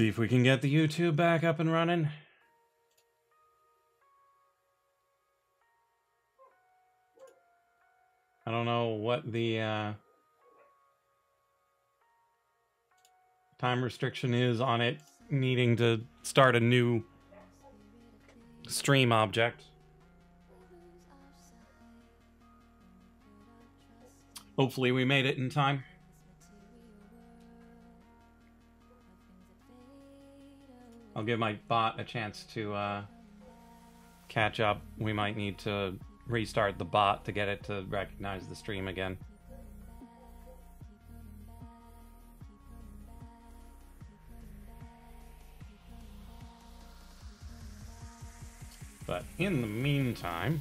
See if we can get the YouTube back up and running. I don't know what the time restriction is on it needing to start a new stream object. Hopefully we made it in time. I'll give my bot a chance to catch up. We might need to restart the bot to get it to recognize the stream again. But in the meantime,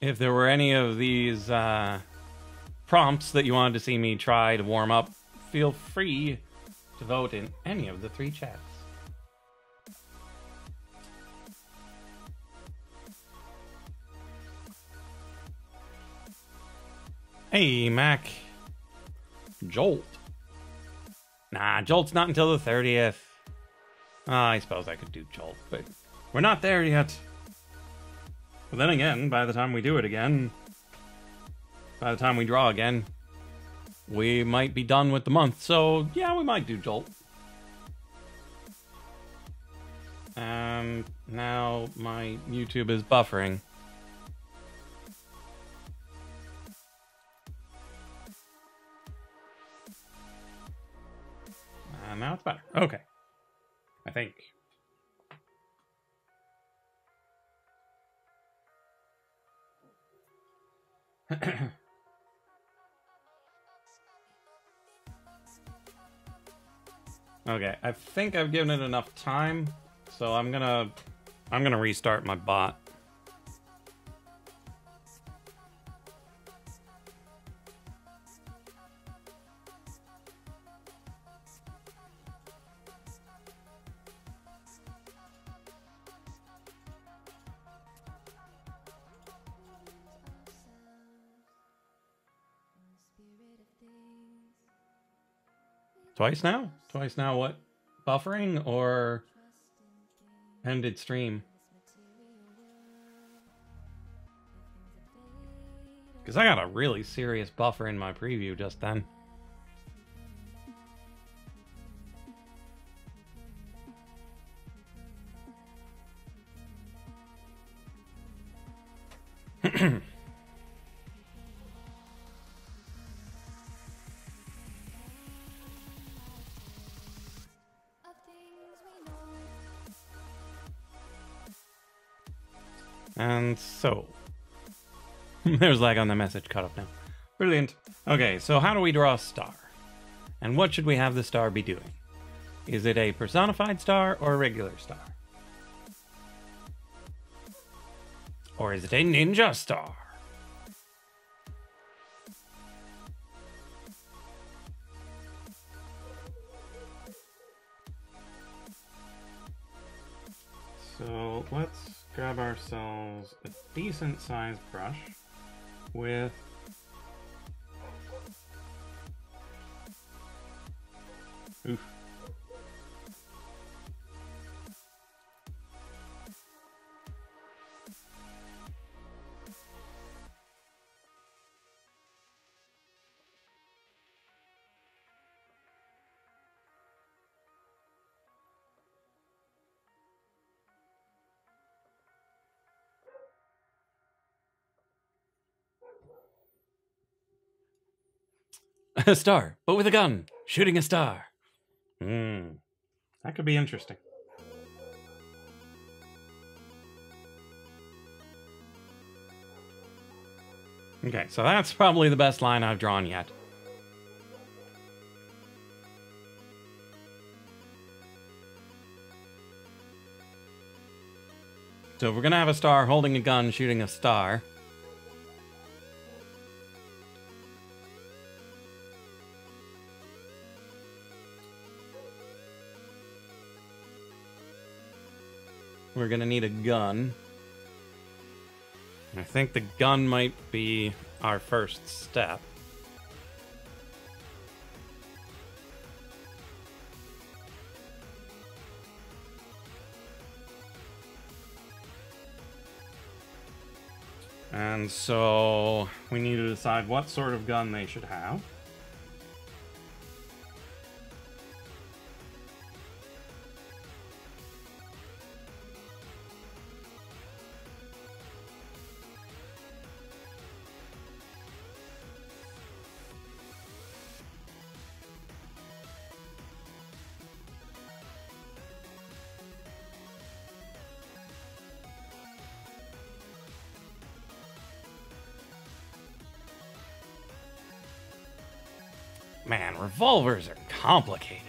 if there were any of these prompts that you wanted to see me try to warm up, feel free to vote in any of the 3 chats. Hey, Mac. Jolt. Nah, Jolt's not until the 30th. I suppose I could do Jolt, but we're not there yet. But then again, by the time we do it again, by the time we draw again, we might be done with the month. So, yeah, we might do Jolt. And now my YouTube is buffering. And now it's better. Okay. I think. Okay, I think I've given it enough time, so I'm gonna restart my bot. Twice now? Twice now what? Buffering or ended stream? Because I got a really serious buffer in my preview just then. And so, there's lag on the message, cut off now. Brilliant. Okay, so how do we draw a star? And what should we have the star be doing? Is it a personified star or a regular star? Or is it a ninja star? So let's grab ourselves a decent sized brush with oof. A star, but with a gun, shooting a star. That could be interesting. Okay, so that's probably the best line I've drawn yet. So if we're gonna have a star holding a gun shooting a star, we're gonna need a gun. I think the gun might be our first step. And so we need to decide what sort of gun they should have. Man, revolvers are complicated.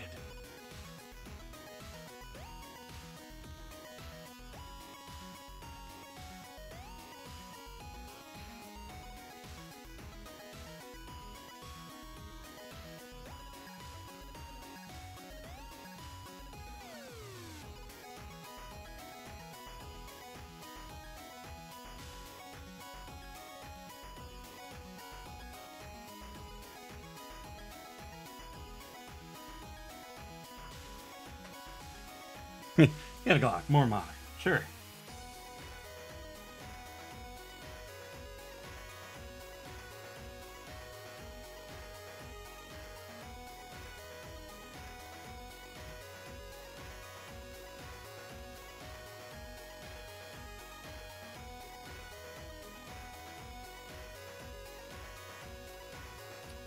Get a Glock, more modern. Sure.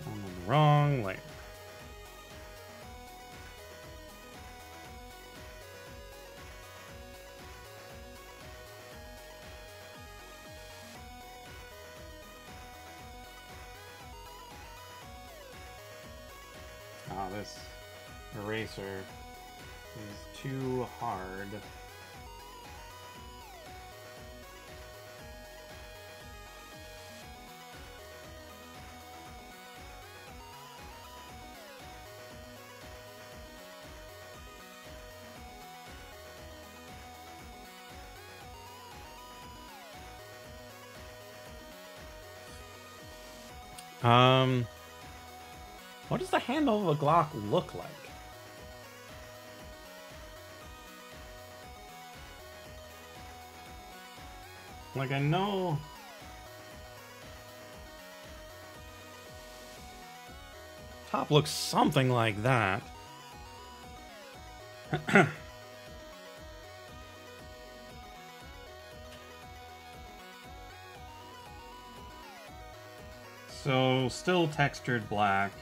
I'm on the wrong layer. This eraser is too hard. What does the handle of a Glock look like? Like, I know... Top looks something like that. So, still textured black.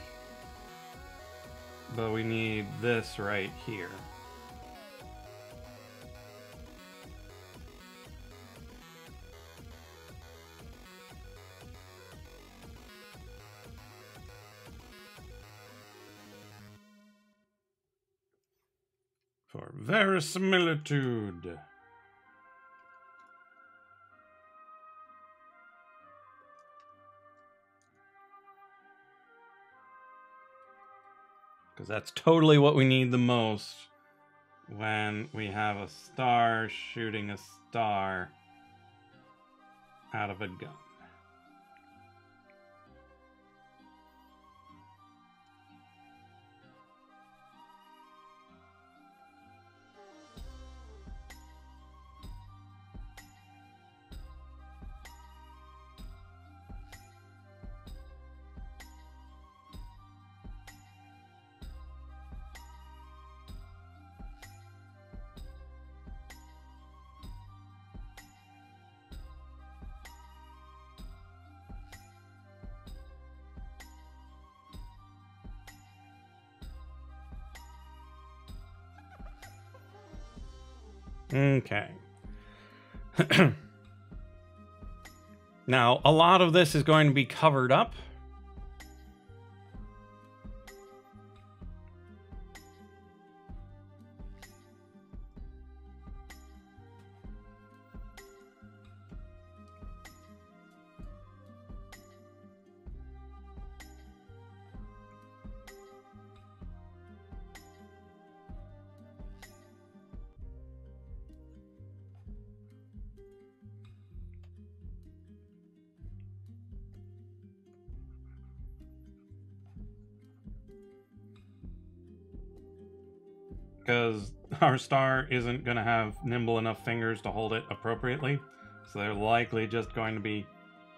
But we need this right here. For verisimilitude. Because that's totally what we need the most when we have a star shooting a star out of a gun. Okay. Now, a lot of this is going to be covered up. Because our star isn't going to have nimble enough fingers to hold it appropriately. So they're likely just going to be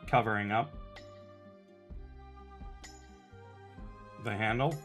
covering up the handle.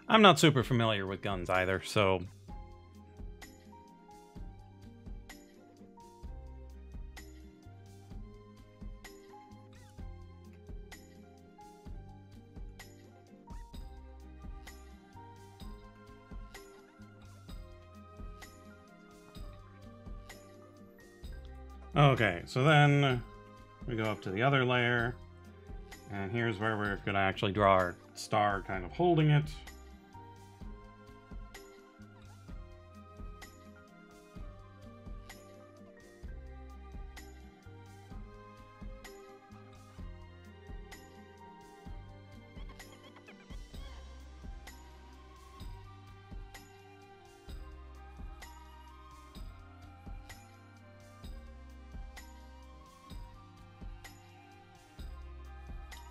I'm not super familiar with guns either, so... Okay, so then we go up to the other layer, and here's where we're going to actually draw our star kind of holding it.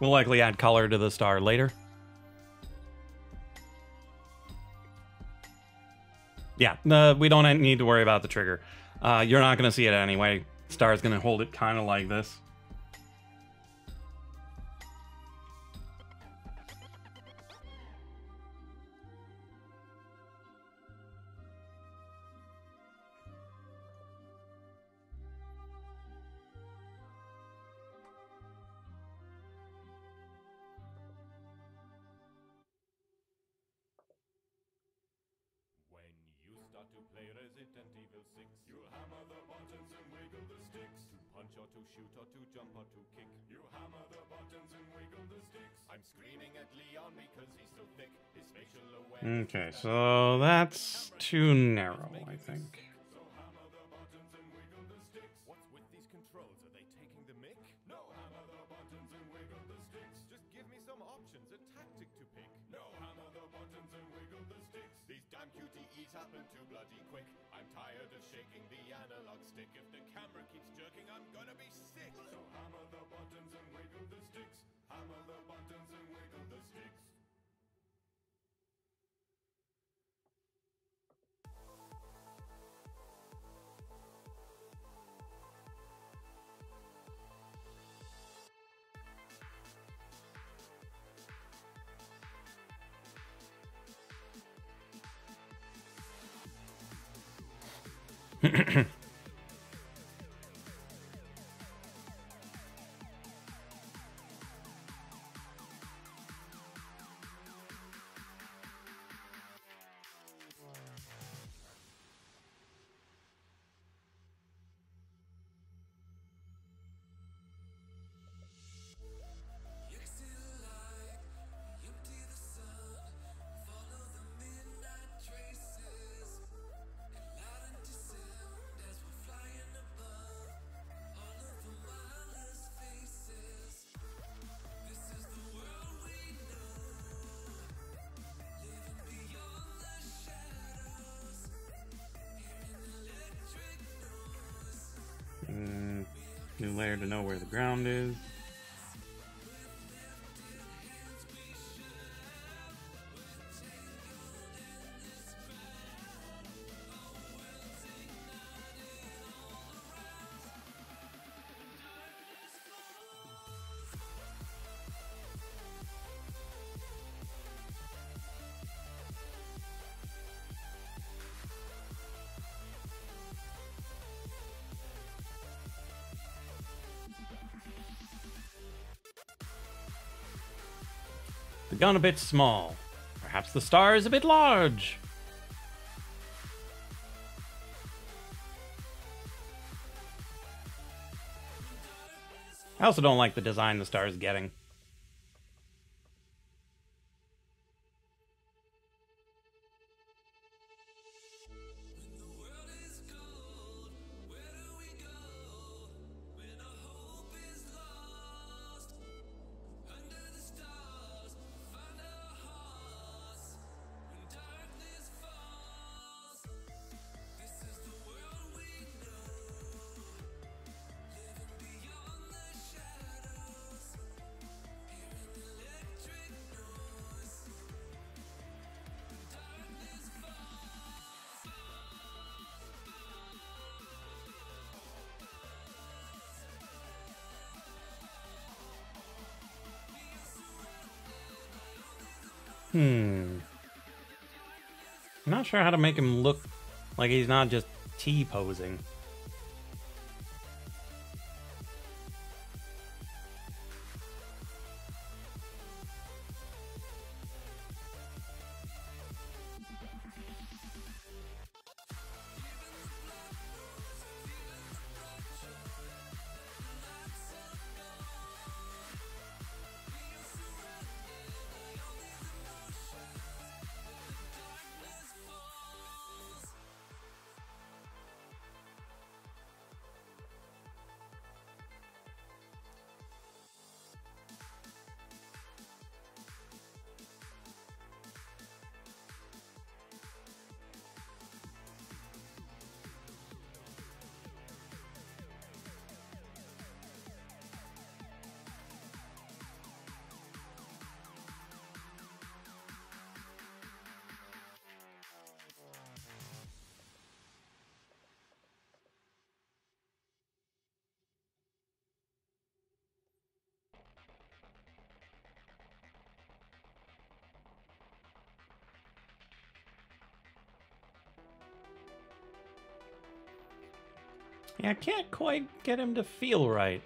We'll likely add color to the star later. Yeah, we don't need to worry about the trigger. You're not going to see it anyway. Star's going to hold it kind of like this. To play Resident Evil 6, you hammer the buttons and wiggle the sticks. To punch or to shoot or to jump or to kick, you hammer the buttons and wiggle the sticks. I'm screaming at Leon because he's so thick. His facial awareness. Okay, so that's too narrow, I think. So hammer the buttons and wiggle the sticks. What's with these controls? Are they taking the mick? No, hammer the buttons and wiggle the sticks. Just give me some options, a tactic to pick. No, hammer the buttons and wiggle the sticks. These damn QTEs happen too bloody quick. I'm tired of shaking the analog stick. If the camera keeps jerking, I'm gonna be sick. So hammer the buttons and wiggle the sticks. Hammer the buttons and wiggle the sticks. New layer to know where the ground is. The gun a bit small. Perhaps the star is a bit large. I also don't like the design the star is getting. I'm not sure how to make him look like he's not just T-posing. Yeah, I can't quite get him to feel right.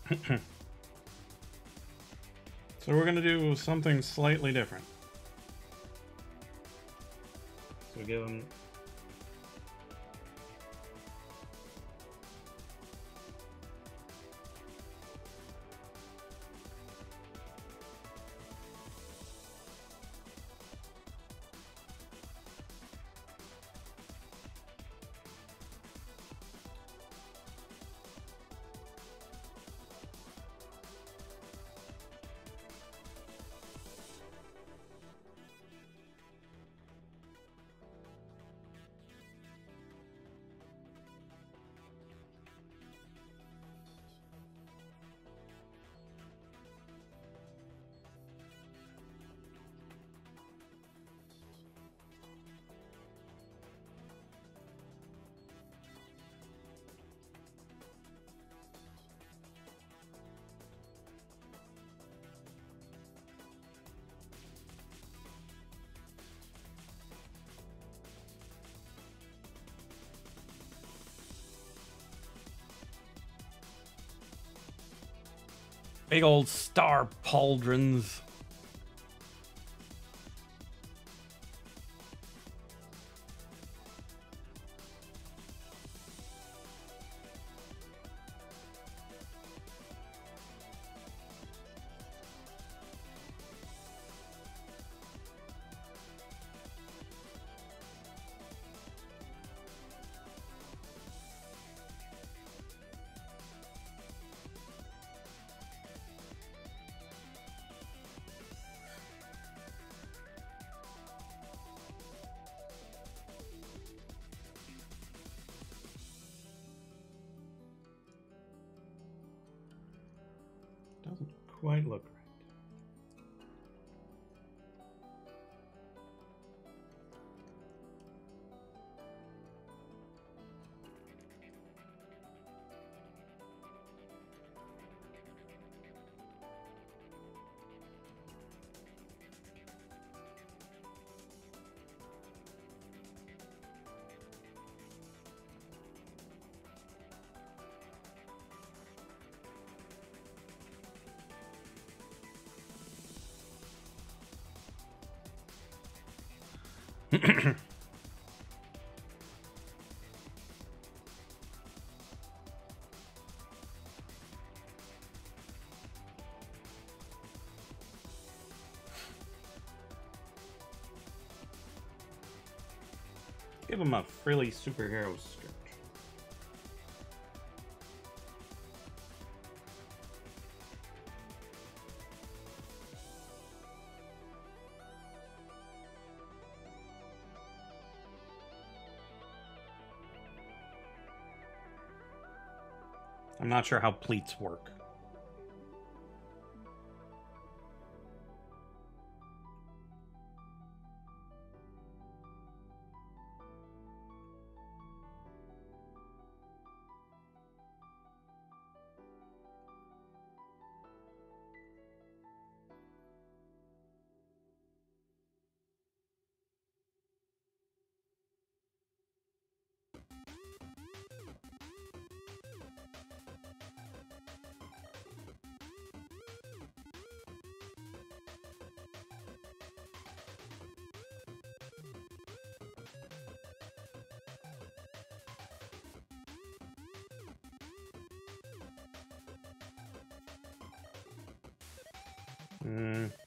So we're gonna do something slightly different. So give him... Big old star pauldrons. Doesn't quite look right. Give him a frilly superhero skirt. I'm not sure how pleats work.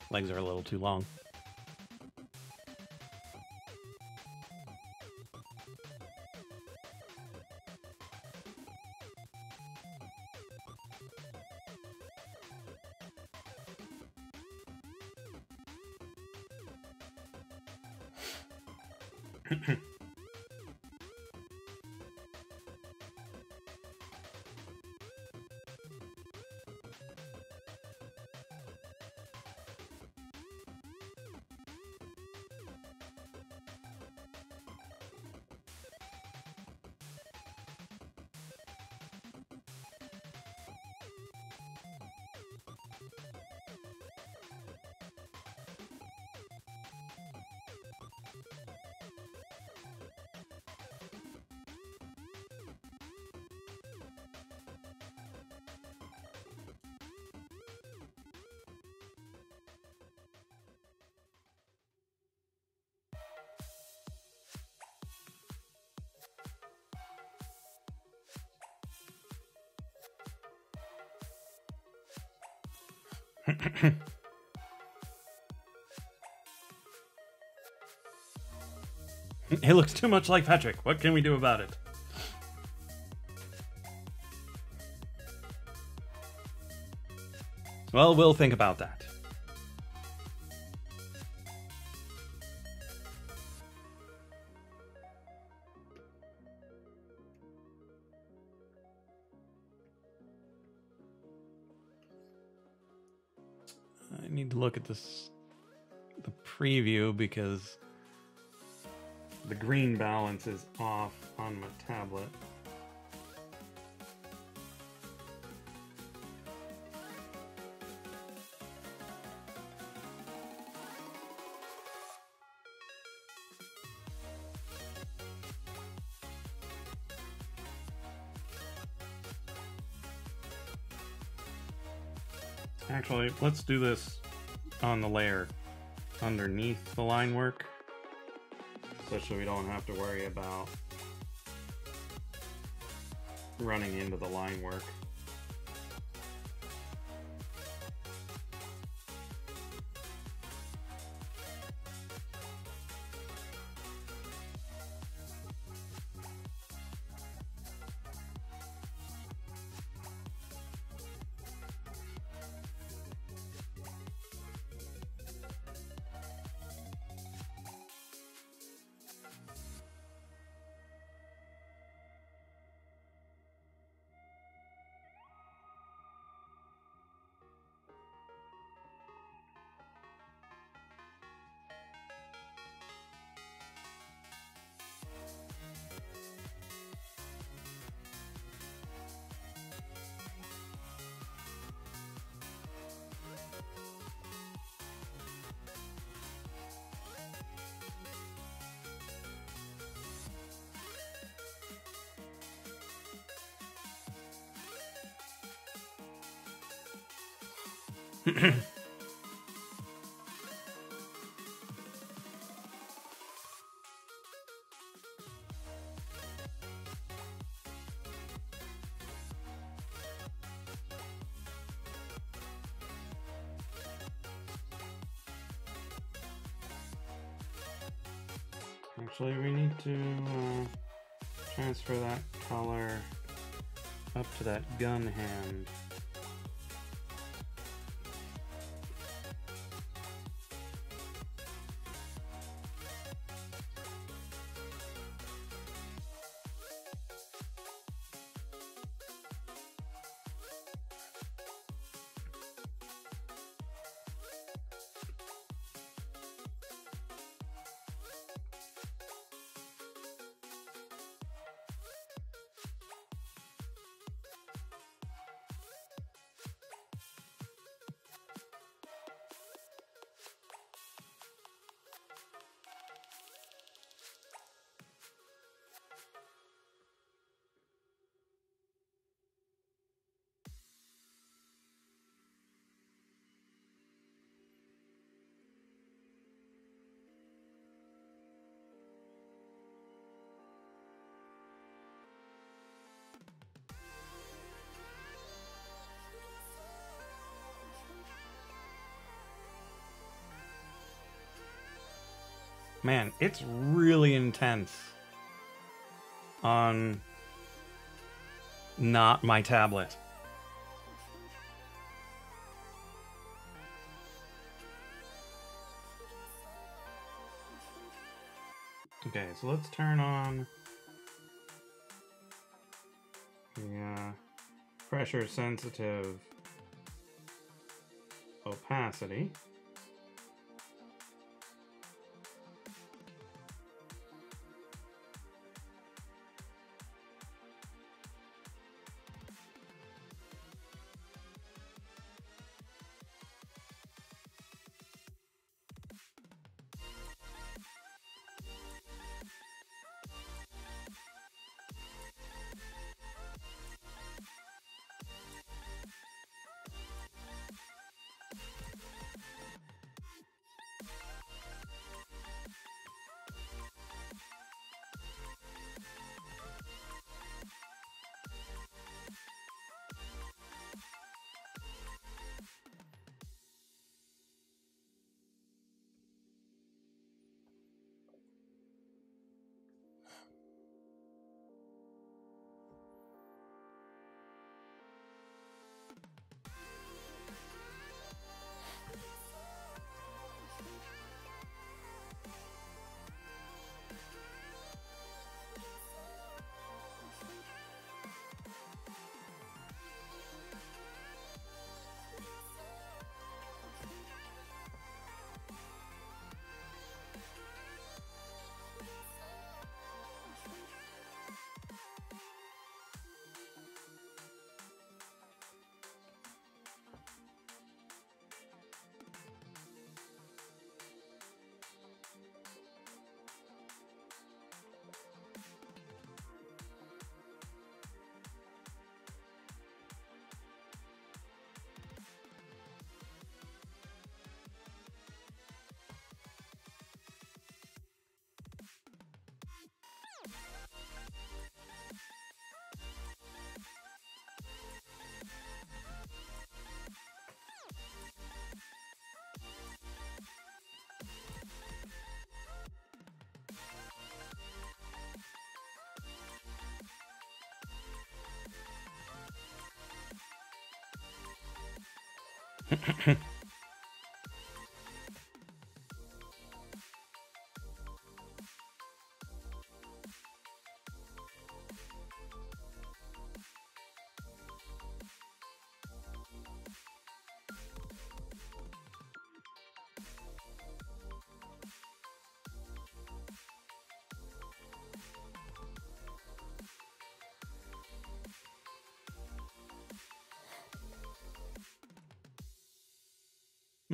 Legs are a little too long. It looks too much like Patrick. What can we do about it? Well, we'll think about that. I need to look at this, the preview, because the green balance is off on my tablet. Actually, let's do this on the layer underneath the line work, such that we don't have to worry about running into the line work. Actually, we need to transfer that color up to that gun hand. Man, it's really intense on not my tablet. Okay, so let's turn on the pressure sensitive opacity.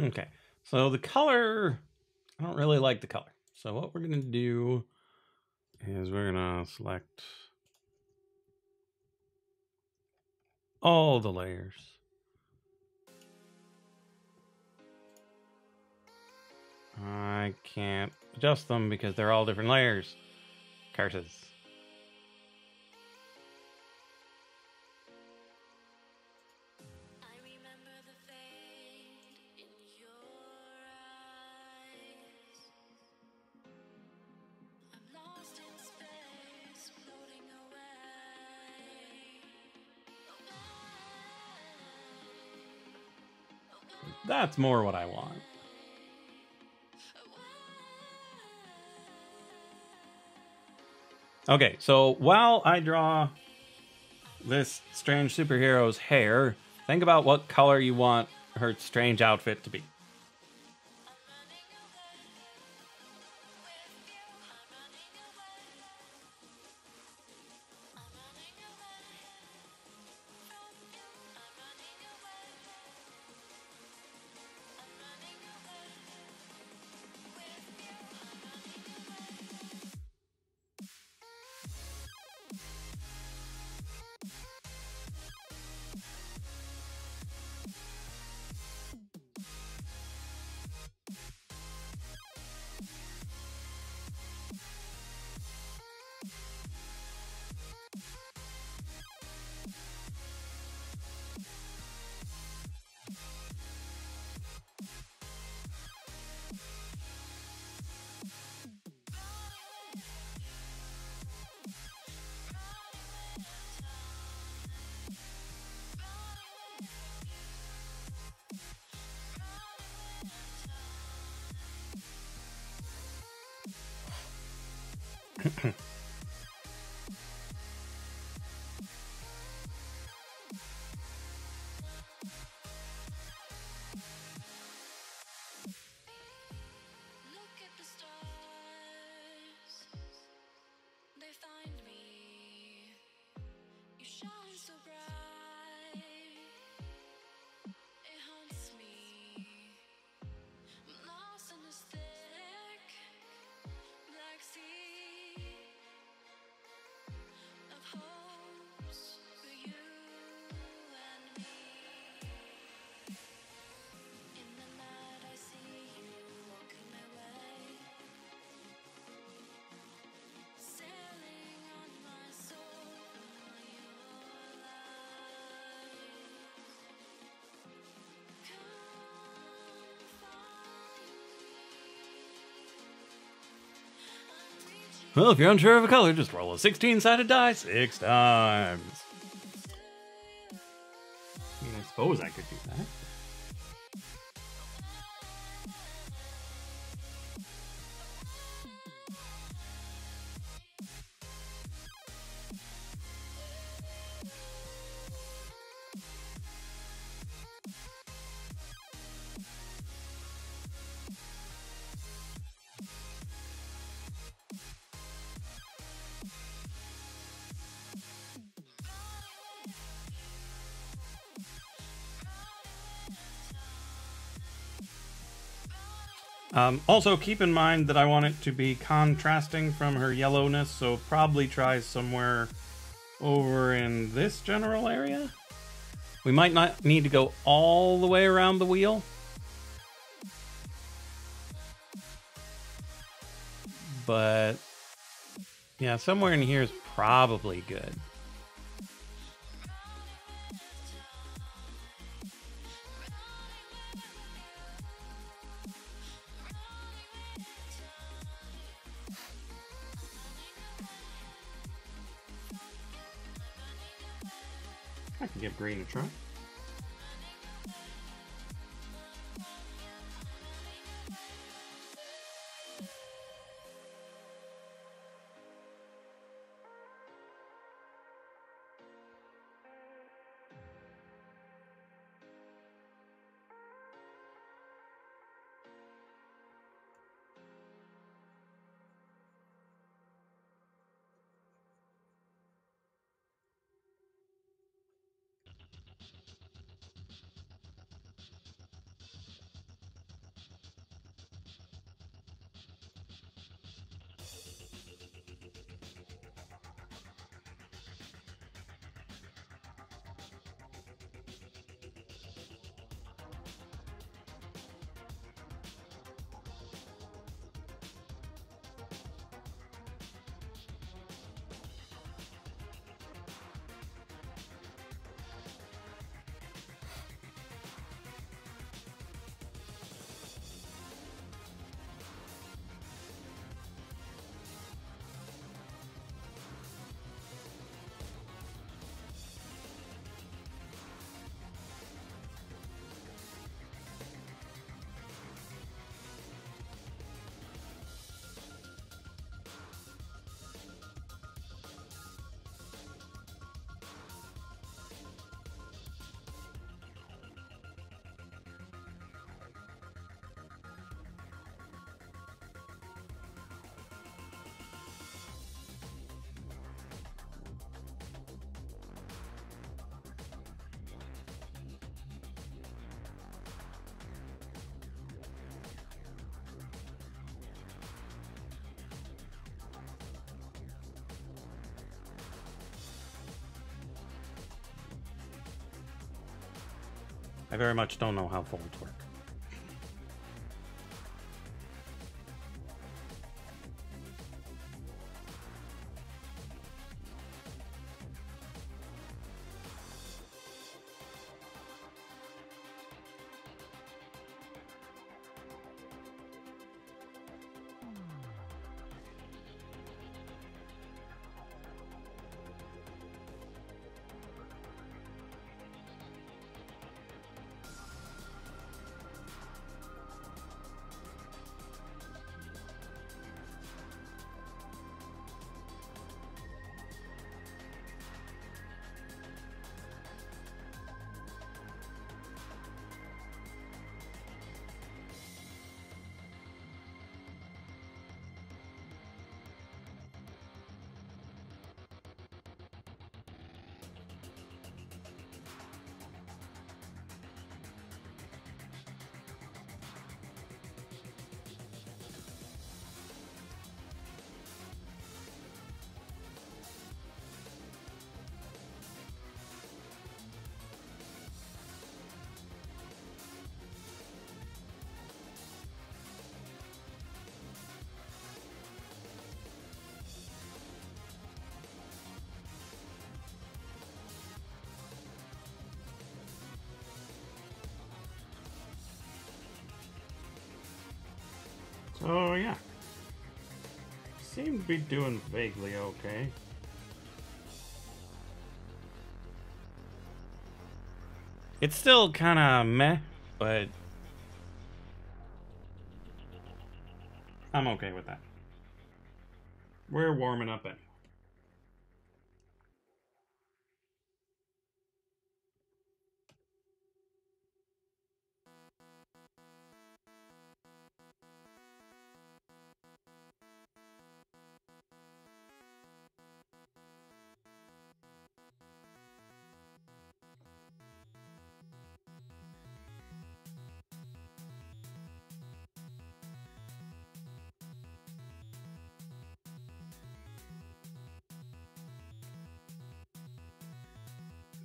Okay, so the color, I don't really like the color. So what we're gonna do is we're gonna select all the layers. I can't adjust them because they're all different layers. Curses. That's more what I want. Okay, so while I draw this strange superhero's hair, think about what color you want her strange outfit to be. Look at the stars, they find me. You shine so bright, it haunts me. I'm lost in this thick black sea of hopes for you and me. In the night I see you walking my way, sailing on my soul on your light. Come find me. I'm reaching Well, if you're unsure of a color, just roll a 16-sided die 6 times. to you. I mean, I suppose I could do that. Also, keep in mind that I want it to be contrasting from her yellowness, so probably try somewhere over in this general area. We might not need to go all the way around the wheel, but yeah, somewhere in here is probably good. I can give green a try. I very much don't know how folds work. So yeah, seem to be doing vaguely okay. It's still kind of meh, but I'm okay with that. We're warming up anyway.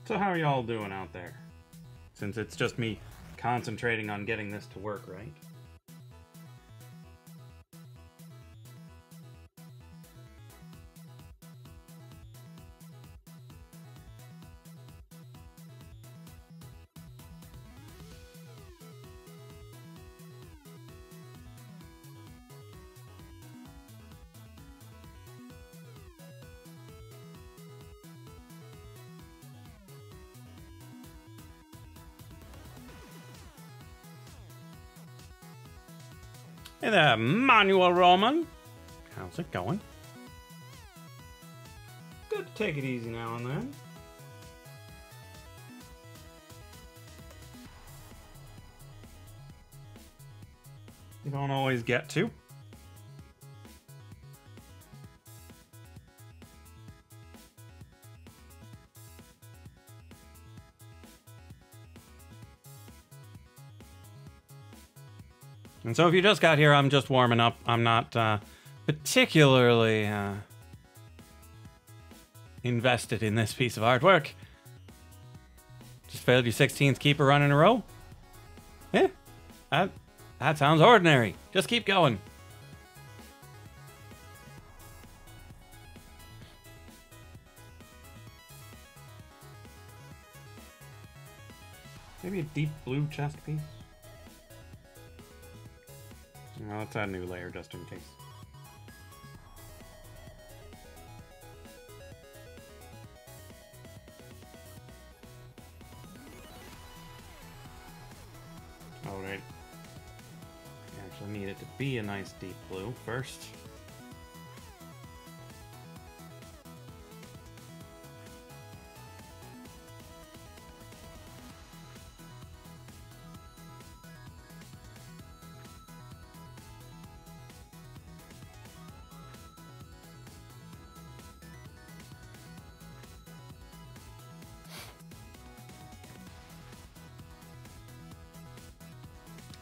So how are y'all doing out there? Since it's just me concentrating on getting this to work, right? Hey there, Manuel Roman. How's it going? Good to take it easy now and then. You don't always get to. And so if you just got here, I'm just warming up. I'm not particularly invested in this piece of artwork. Just failed your 16th keeper run in a row? Yeah, that sounds ordinary. Just keep going. Maybe a deep blue chest piece? Well, let's add a new layer just in case. Alright. We actually need it to be a nice deep blue first.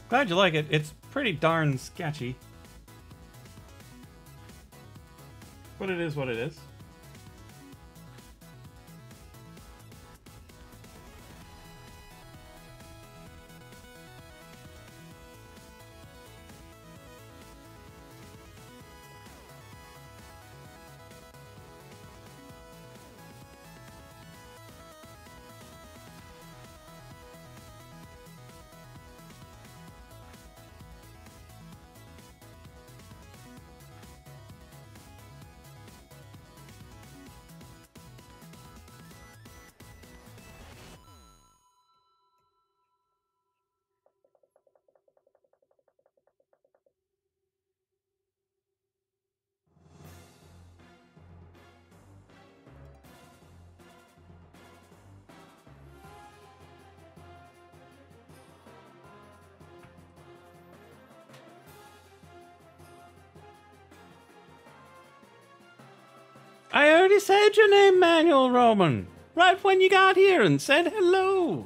Glad you like it. It's pretty darn sketchy. But it is what it is. said your name, Manuel Roman. Right when you got here and said hello.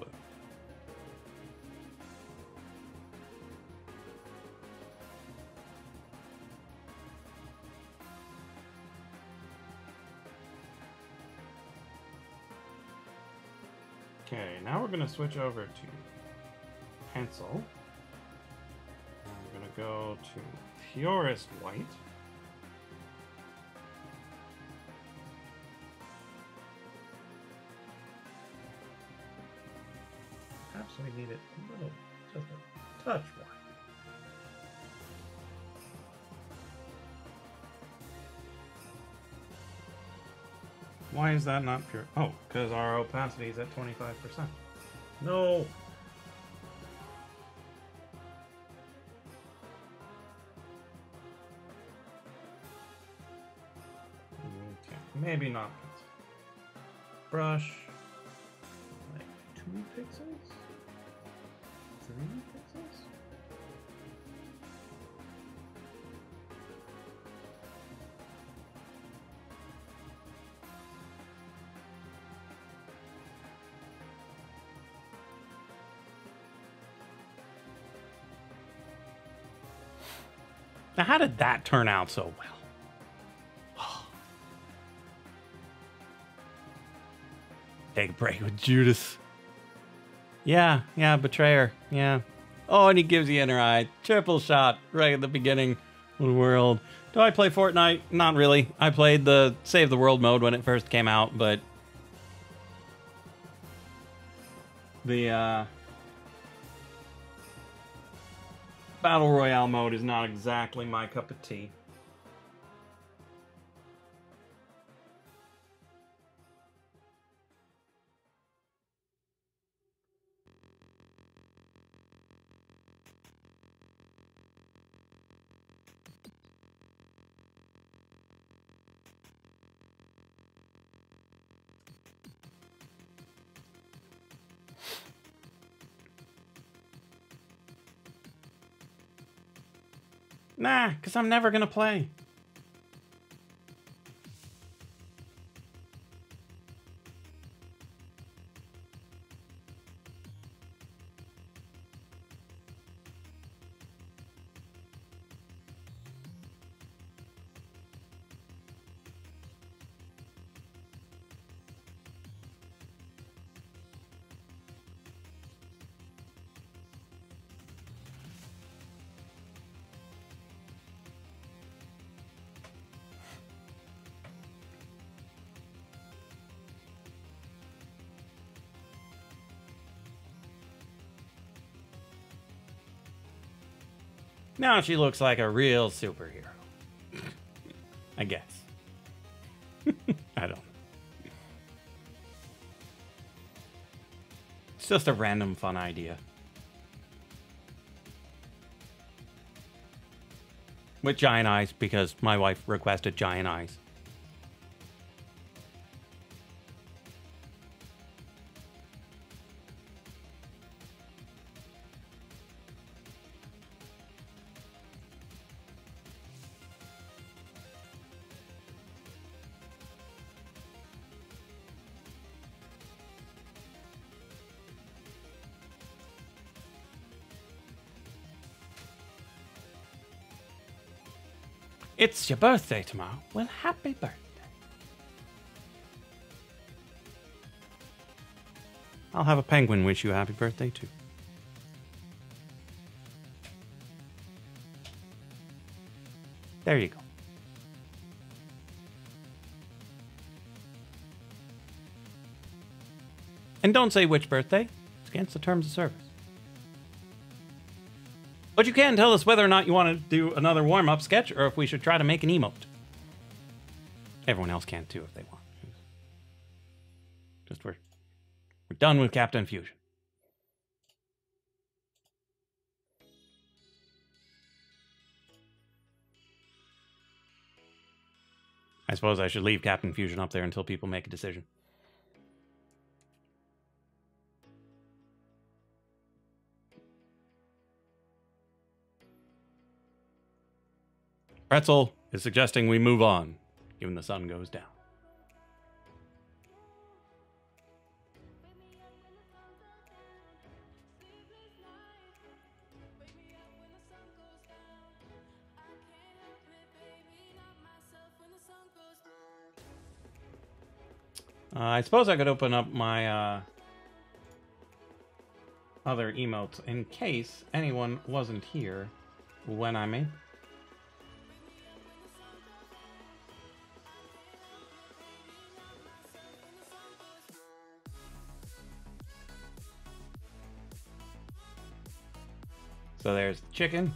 Okay, now we're going to switch over to pencil. We're going to go to purest white. Perhaps we need it a little, just a touch white. Why is that not pure? Oh, because our opacity is at 25%. No! Okay, maybe not pencil. Brush. Like 2 pixels? 3 pixels? Now, how did that turn out so well? Take a break with Judas. Yeah, betrayer. Yeah. Oh, and he gives the inner eye. Triple shot right at the beginning of the world. Do I play Fortnite? Not really. I played the Save the World mode when it first came out, but the Battle Royale mode is not exactly my cup of tea. Nah, because I'm never going to play. Now she looks like a real superhero. I guess. I don't know. It's just a random fun idea. With giant eyes, because my wife requested giant eyes. It's your birthday tomorrow. Well, happy birthday. I'll have a penguin wish you a happy birthday, too. There you go. And don't say which birthday. It's against the terms of service. But you can tell us whether or not you want to do another warm-up sketch or if we should try to make an emote. Everyone else can too if they want. Just we're done with Captain Fusion. I suppose I should leave Captain Fusion up there until people make a decision. Pretzel is suggesting we move on, given the sun goes down. I suppose I could open up my other emotes in case anyone wasn't here when I made. So there's the chicken,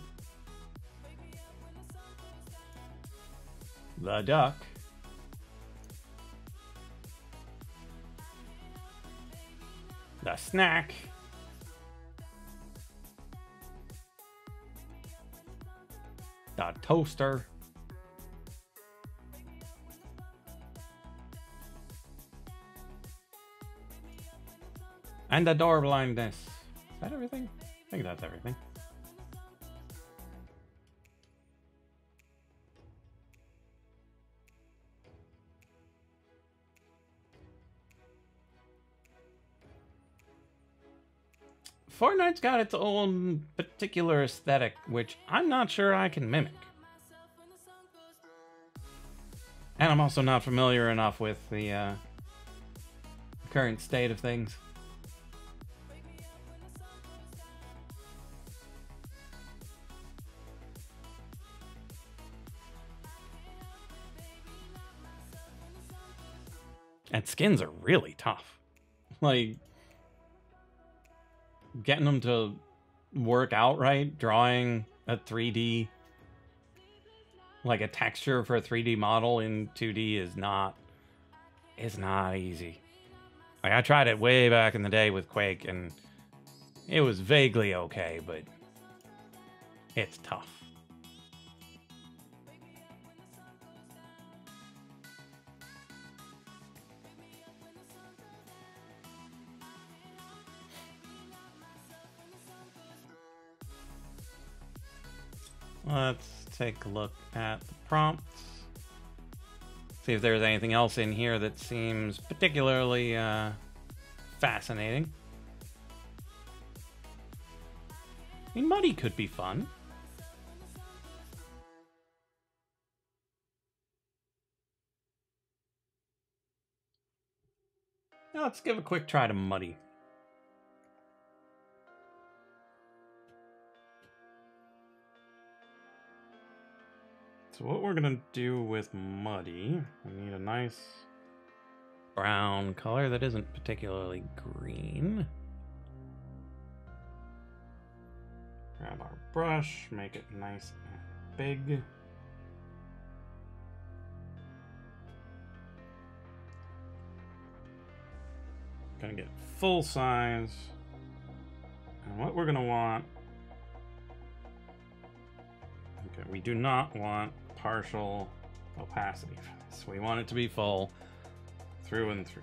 the duck, the snack, the toaster, and the door blindness. Is that everything? I think that's everything. Fortnite's got its own particular aesthetic, which I'm not sure I can mimic. And I'm also not familiar enough with the current state of things. And skins are really tough. Like, getting them to work out right, drawing a 3D, like a texture for a 3D model in 2D is not easy. Like, I tried it way back in the day with Quake, and it was vaguely okay, but it's tough. Let's take a look at the prompts. See if there's anything else in here that seems particularly fascinating. I mean, muddy could be fun. Now let's give a quick try to muddy. So what we're gonna do with muddy, we need a nice brown color that isn't particularly green. Grab our brush, make it nice and big. Gonna get full size. And what we're gonna want, okay, we do not want partial opacity for this. We want it to be full through and through.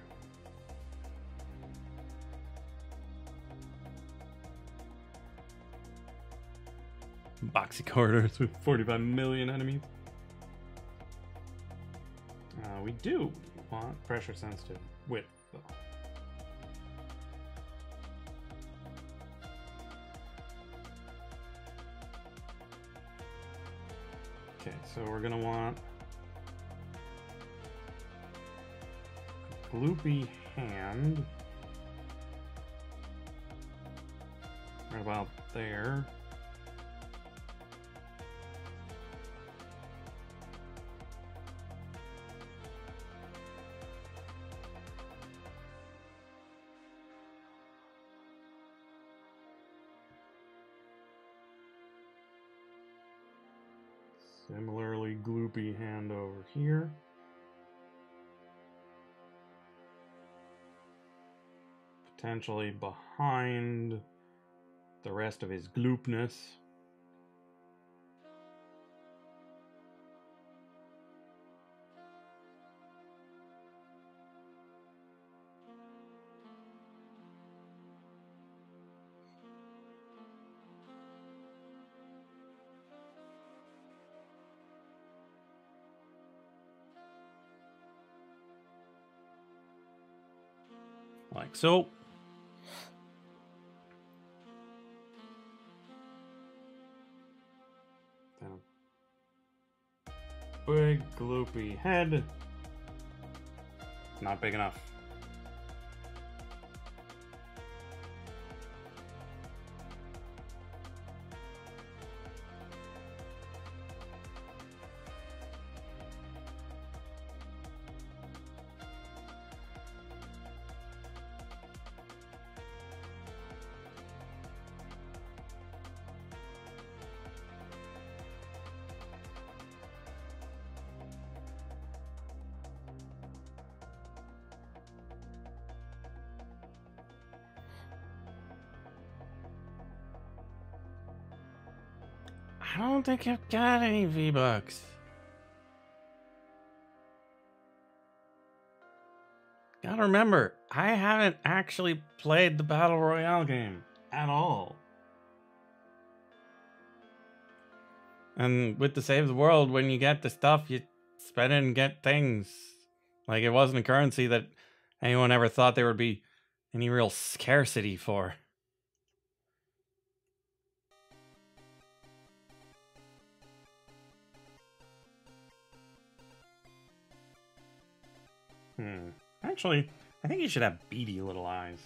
Boxy corridors with 45 million enemies. We do want pressure sensitive width though. Okay, so we're gonna want a gloopy hand right about there. Similarly gloopy hand over here. Potentially behind the rest of his gloopness. Like so. Then a big gloopy head. Not big enough. I don't think I've got any V-Bucks. Gotta remember, I haven't actually played the Battle Royale game at all. And with the Save the World, when you get the stuff, you spend it and get things. Like, it wasn't a currency that anyone ever thought there would be any real scarcity for. Actually, I think you should have beady little eyes.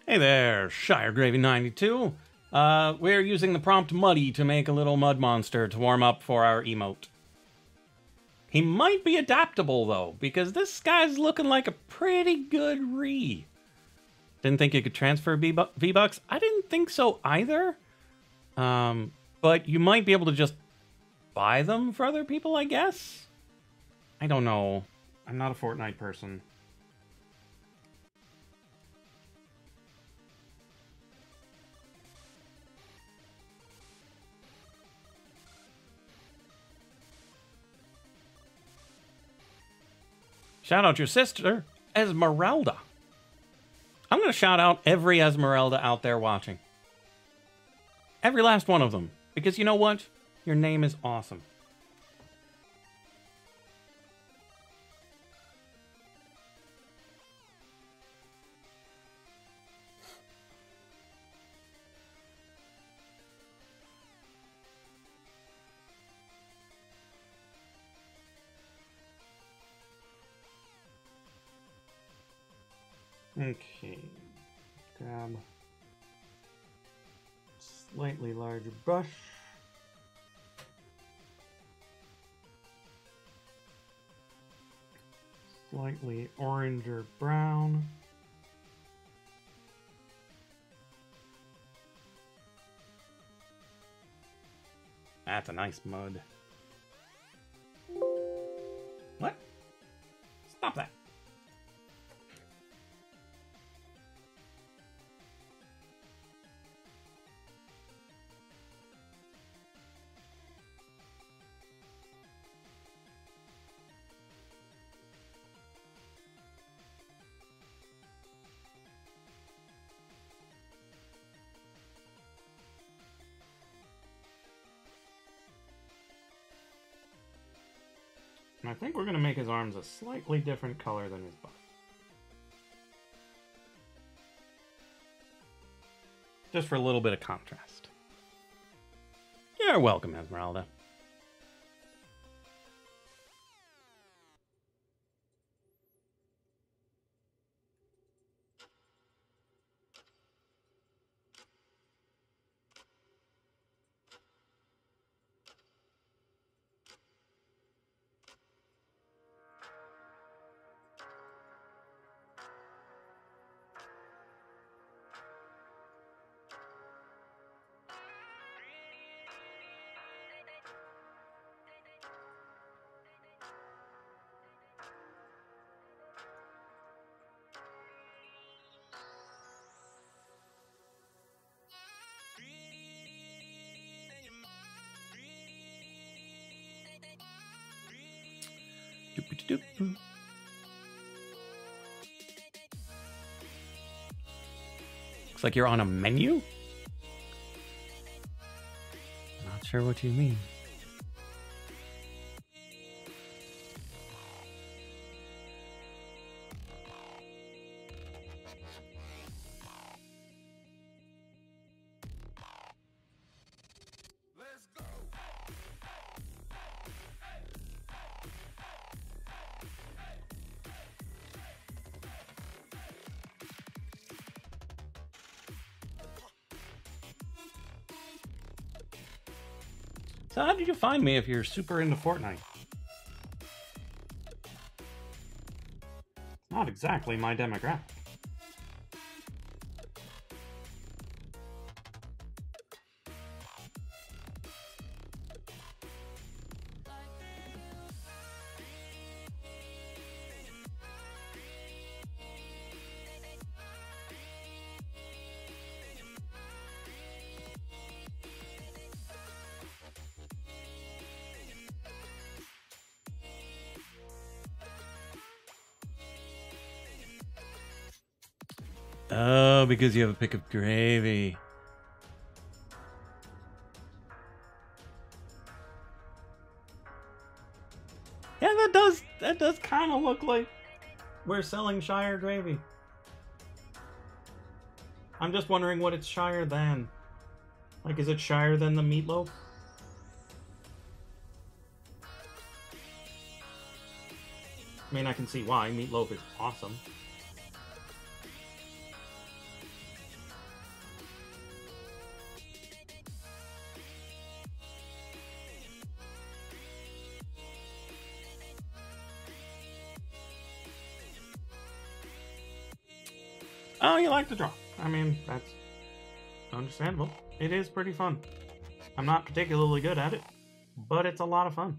Hey there, Shiregravy92. We're using the prompt Muddy to make a little mud monster to warm up for our emote. He might be adaptable, though, because this guy's looking like a pretty good Ree. Didn't think you could transfer V-Bucks? I didn't think so either. But you might be able to just buy them for other people, I guess? I don't know. I'm not a Fortnite person. Shout out your sister, Esmeralda. I'm going to shout out every Esmeralda out there watching. Every last one of them. Because you know what? Your name is awesome. Okay, grab slightly larger brush. Slightly orange or brown. That's a nice mud. What? Stop that. And I think we're going to make his arms a slightly different color than his butt. Just for a little bit of contrast. You're welcome, Esmeralda. Doop-a-doop. Looks like you're on a menu? Not sure what you mean. Let's go. So how did you find me if you're super into Fortnite? Not exactly my demographic. Oh, because you have a pick of gravy. Yeah, that does kind of look like we're selling Shire gravy. I'm just wondering what it's Shire than. Like, is it Shire than the meatloaf? I mean, I can see why. Meatloaf is awesome. Oh, you like to draw. I mean, that's understandable. It is pretty fun. I'm not particularly good at it, but it's a lot of fun.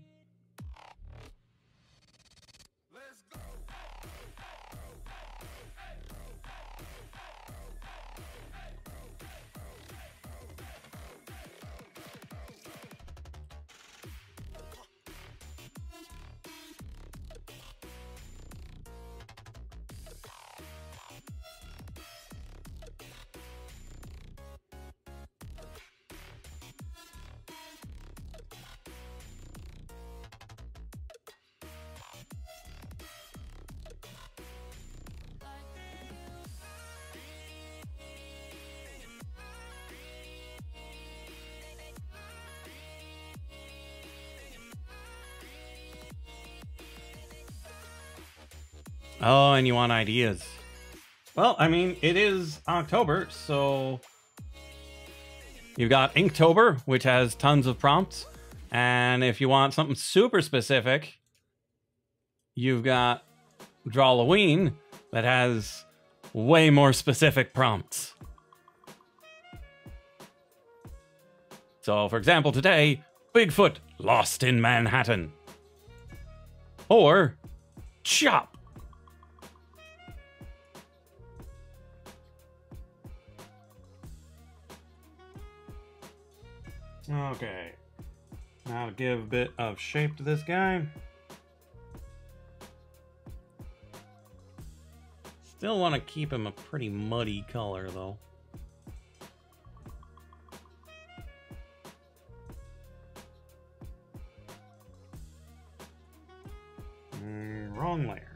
Oh, and you want ideas. Well, I mean, it is October, so you've got Inktober, which has tons of prompts. And if you want something super specific, you've got Drawloween that has way more specific prompts. So, for example, today, Bigfoot lost in Manhattan. Or Chop. Okay, now to give a bit of shape to this guy. Still want to keep him a pretty muddy color, though. Wrong layer.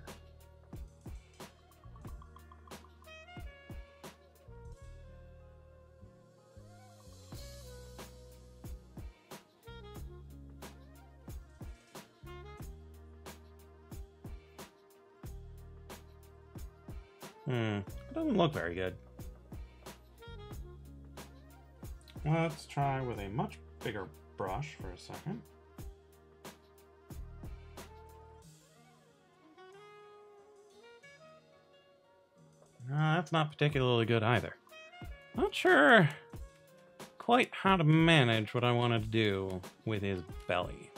It doesn't look very good. Let's try with a much bigger brush for a second. That's not particularly good either. Not sure quite how to manage what I want to do with his belly.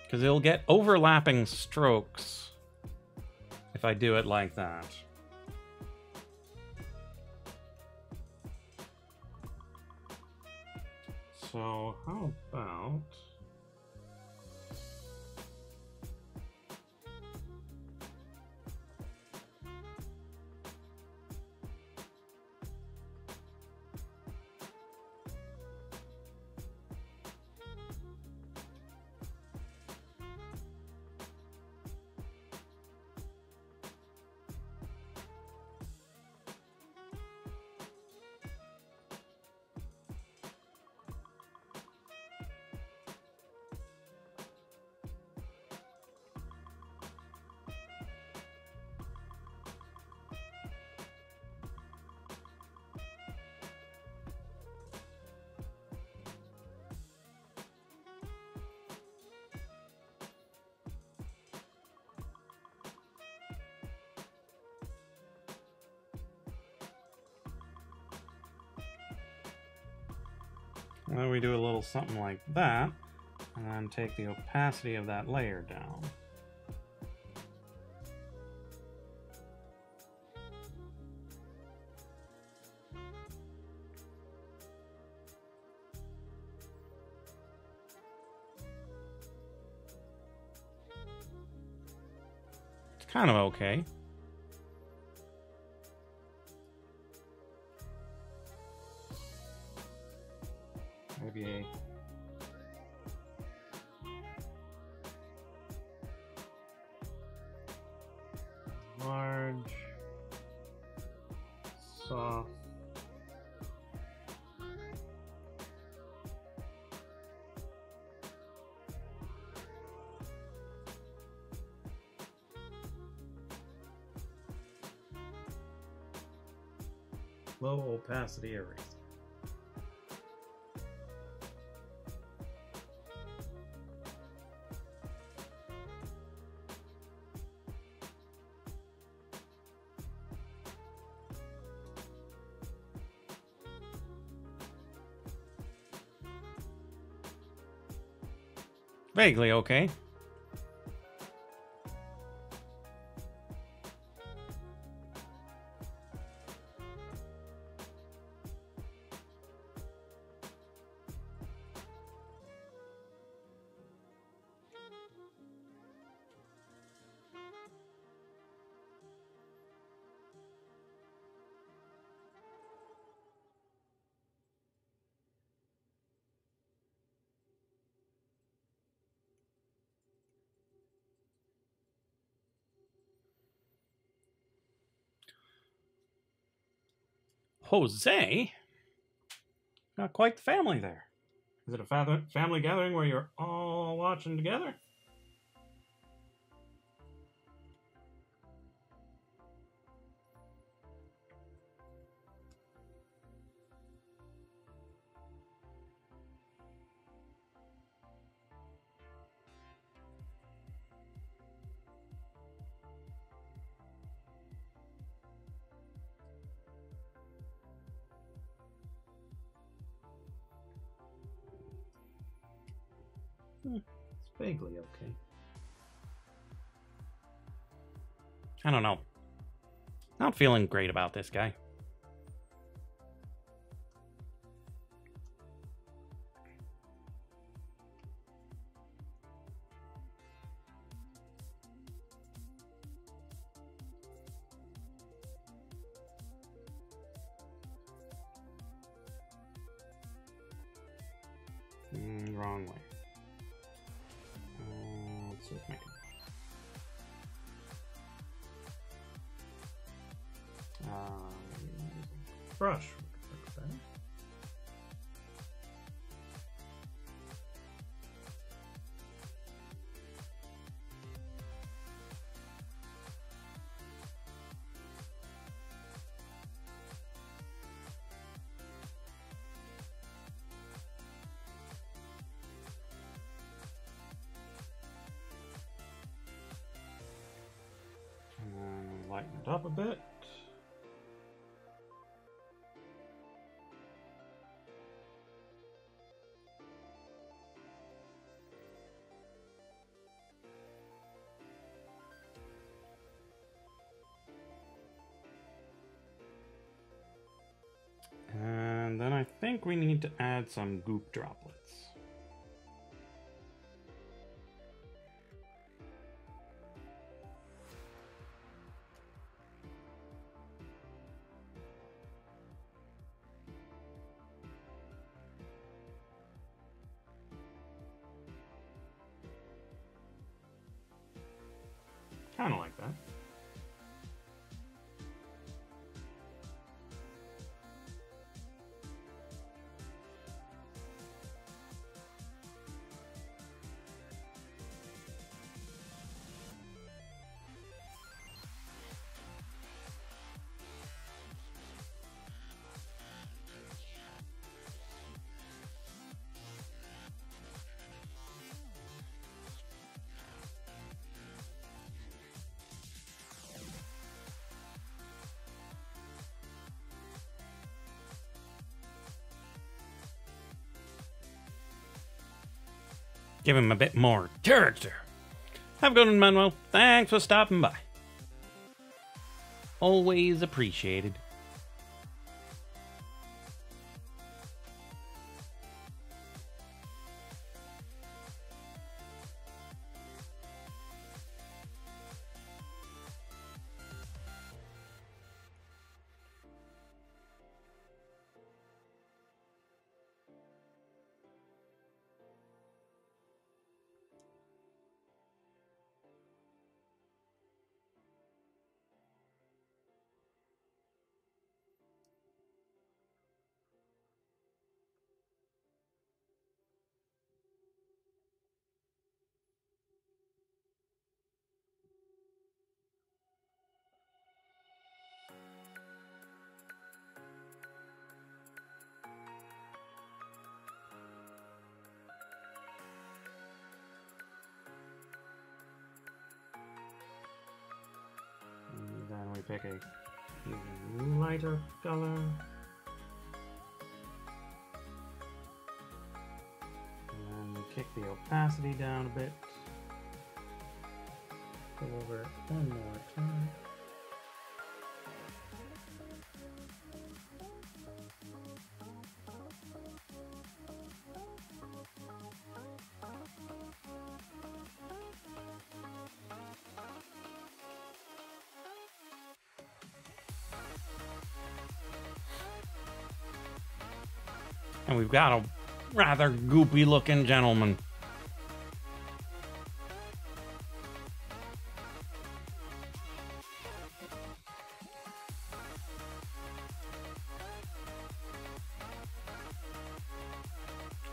Because it'll get overlapping strokes if I do it like that. So how about... And then we do a little something like that, and then take the opacity of that layer down. It's kind of okay. Maybe a large, soft, low opacity eraser. Vaguely okay. Jose? Got quite the family there. Is it a family gathering where you're all watching together? It's vaguely okay. I don't know. Not feeling great about this guy. Wrong way. Let's just make it. Brush. Lighten it up a bit. And then I think we need to add some goop droplets. Kind of like that. Give him a bit more character. Have a good one, Manuel. Thanks for stopping by. Always appreciated. Then we pick a lighter color. And then we kick the opacity down a bit. Go over it one more time. And we've got a rather goopy looking gentleman.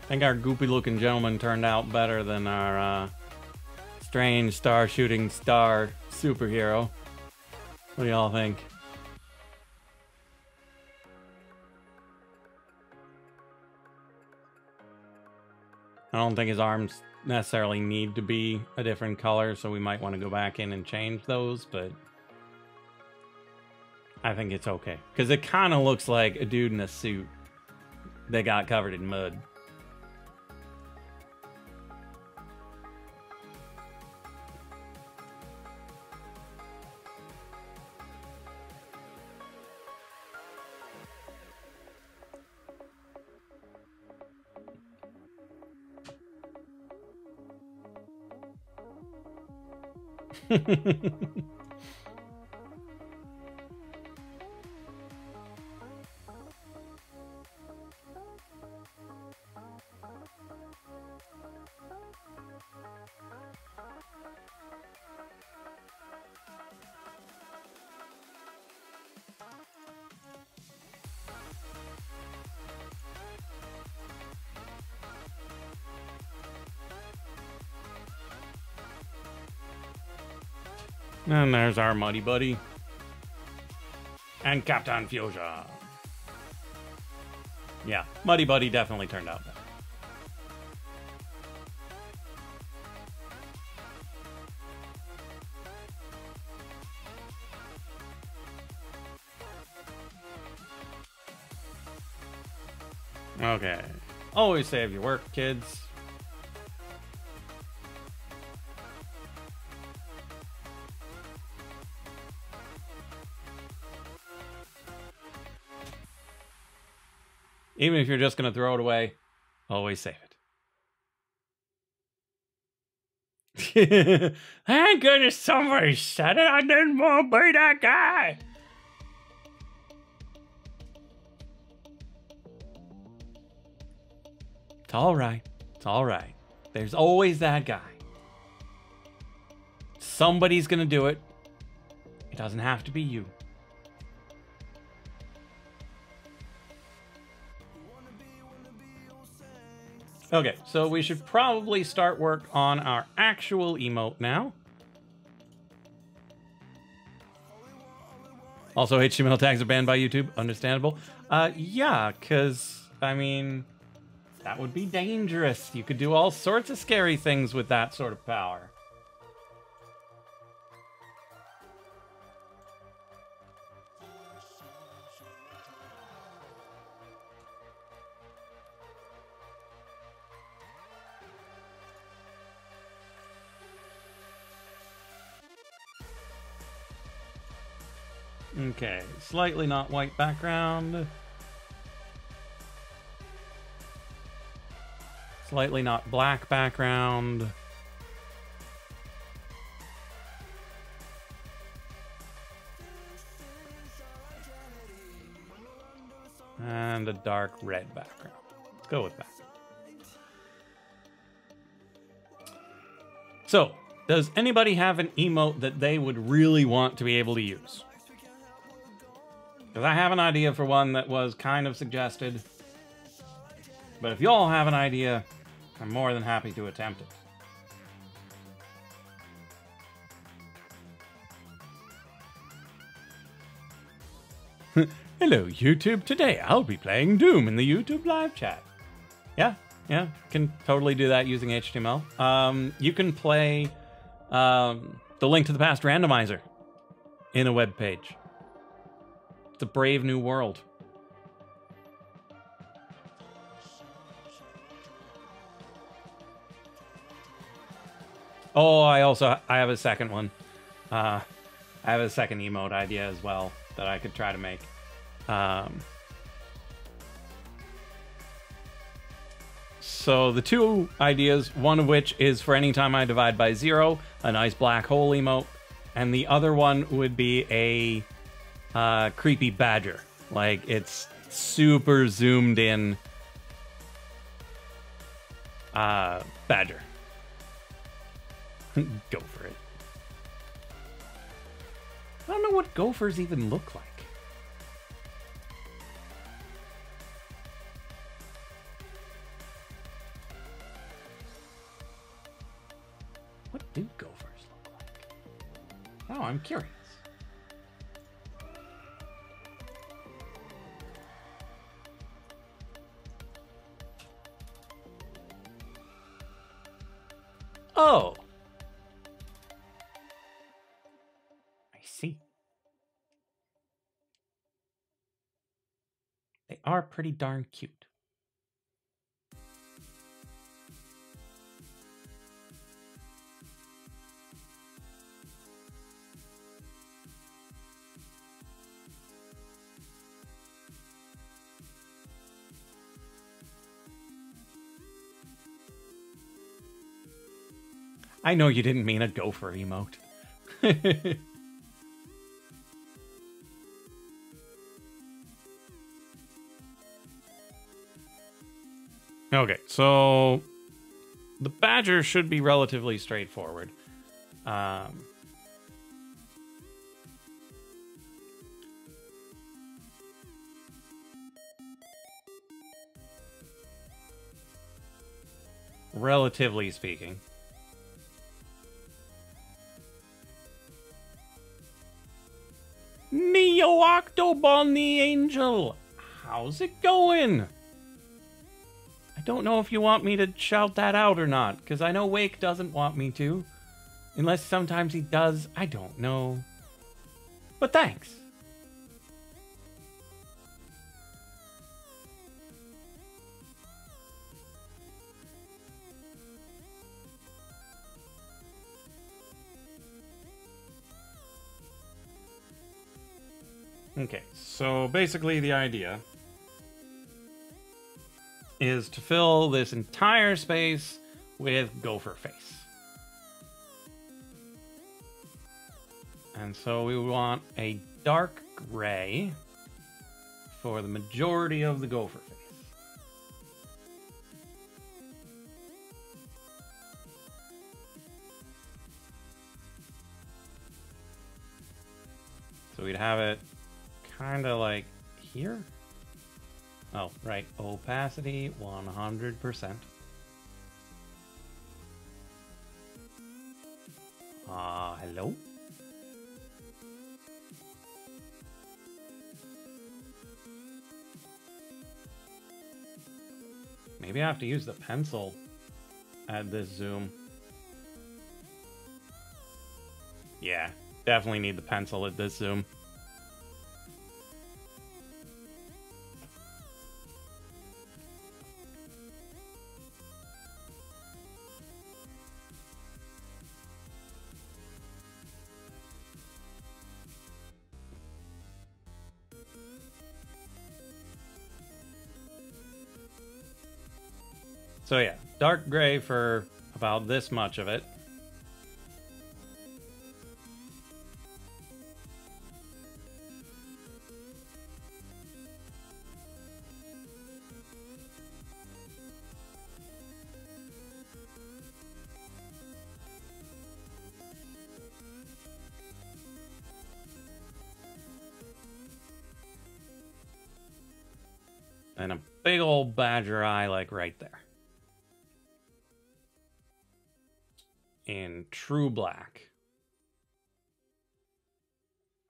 I think our goopy looking gentleman turned out better than our strange star shooting star superhero. What do y'all think? I don't think his arms necessarily need to be a different color, so we might want to go back in and change those, but I think it's okay. Because it kind of looks like a dude in a suit that got covered in mud. And there's our muddy buddy. And Captain Fuchsia. Yeah, Muddy Buddy definitely turned out better. Okay. Always save your work, kids. Even if you're just going to throw it away, always save it. Thank goodness somebody said it. I didn't want to be that guy. It's all right. It's all right. There's always that guy. Somebody's going to do it. It doesn't have to be you. Okay, so we should probably start work on our actual emote now. Also, HTML tags are banned by YouTube. Understandable. Yeah, because, I mean, that would be dangerous. You could do all sorts of scary things with that sort of power. Okay, slightly not white background. Slightly not black background. And a dark red background. Let's go with that. So, does anybody have an emote that they would really want to be able to use? Because I have an idea for one that was kind of suggested. But if y'all have an idea, I'm more than happy to attempt it. Hello, YouTube. Today I'll be playing Doom in the YouTube live chat. Yeah, can totally do that using HTML. You can play the Link to the Past randomizer in a web page. It's a brave new world. Oh, I have a second one. I have a second emote idea as well that I could try to make. So the two ideas, one of which is for any time I divide by 0, a nice black hole emote, and the other one would be a creepy badger. Like, it's super zoomed in badger. Go for it. I don't know what gophers even look like. What do gophers look like? Oh, I'm curious. Oh! I see. They are pretty darn cute. I know you didn't mean a gopher emote. Okay, so the badger should be relatively straightforward. Relatively speaking. Neo Octobon the Angel! How's it going? I don't know if you want me to shout that out or not, because I know Wake doesn't want me to. Unless sometimes he does, I don't know. But thanks. Okay, so basically the idea is to fill this entire space with gopher face. And so we want a dark gray for the majority of the gopher face. So we'd have it kind of like here. Oh, right. Opacity 100%. Hello? Maybe I have to use the pencil at this zoom. Yeah, definitely need the pencil at this zoom. So yeah, dark gray for about this much of it. And a big old badger eye like right there. In true black.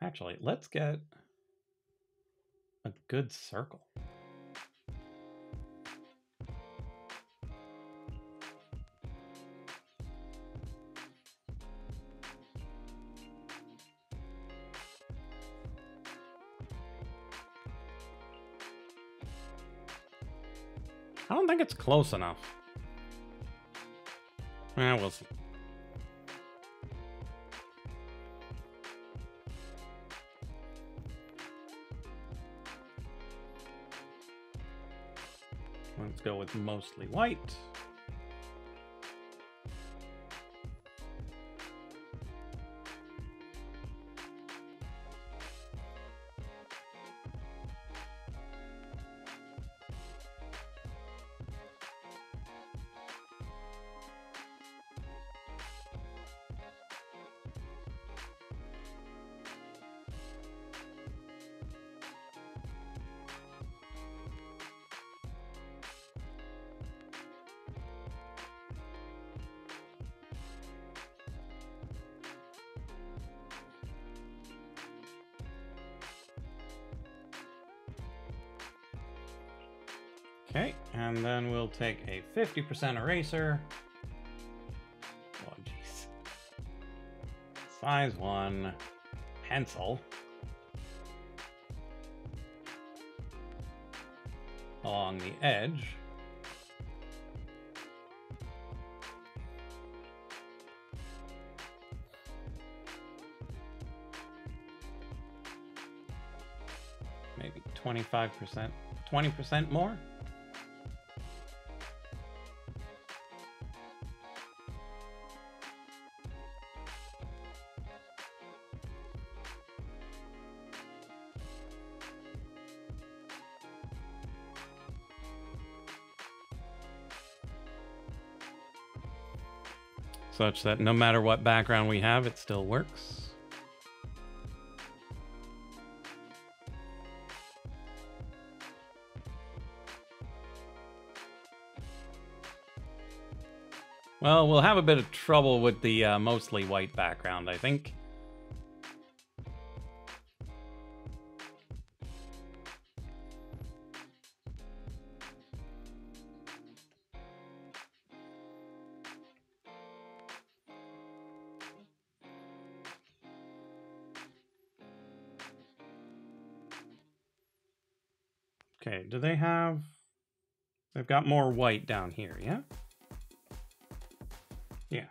Actually, let's get a good circle. I don't think it's close enough. We'll see. Let's go with mostly white. Okay, and then we'll take a 50% eraser. Oh, jeez. Size 1 pencil. Along the edge. Maybe 25%, 20% more. Such that no matter what background we have, it still works. Well, we'll have a bit of trouble with the mostly white background, I think. Okay, do they have... They've got more white down here, yeah? Yeah.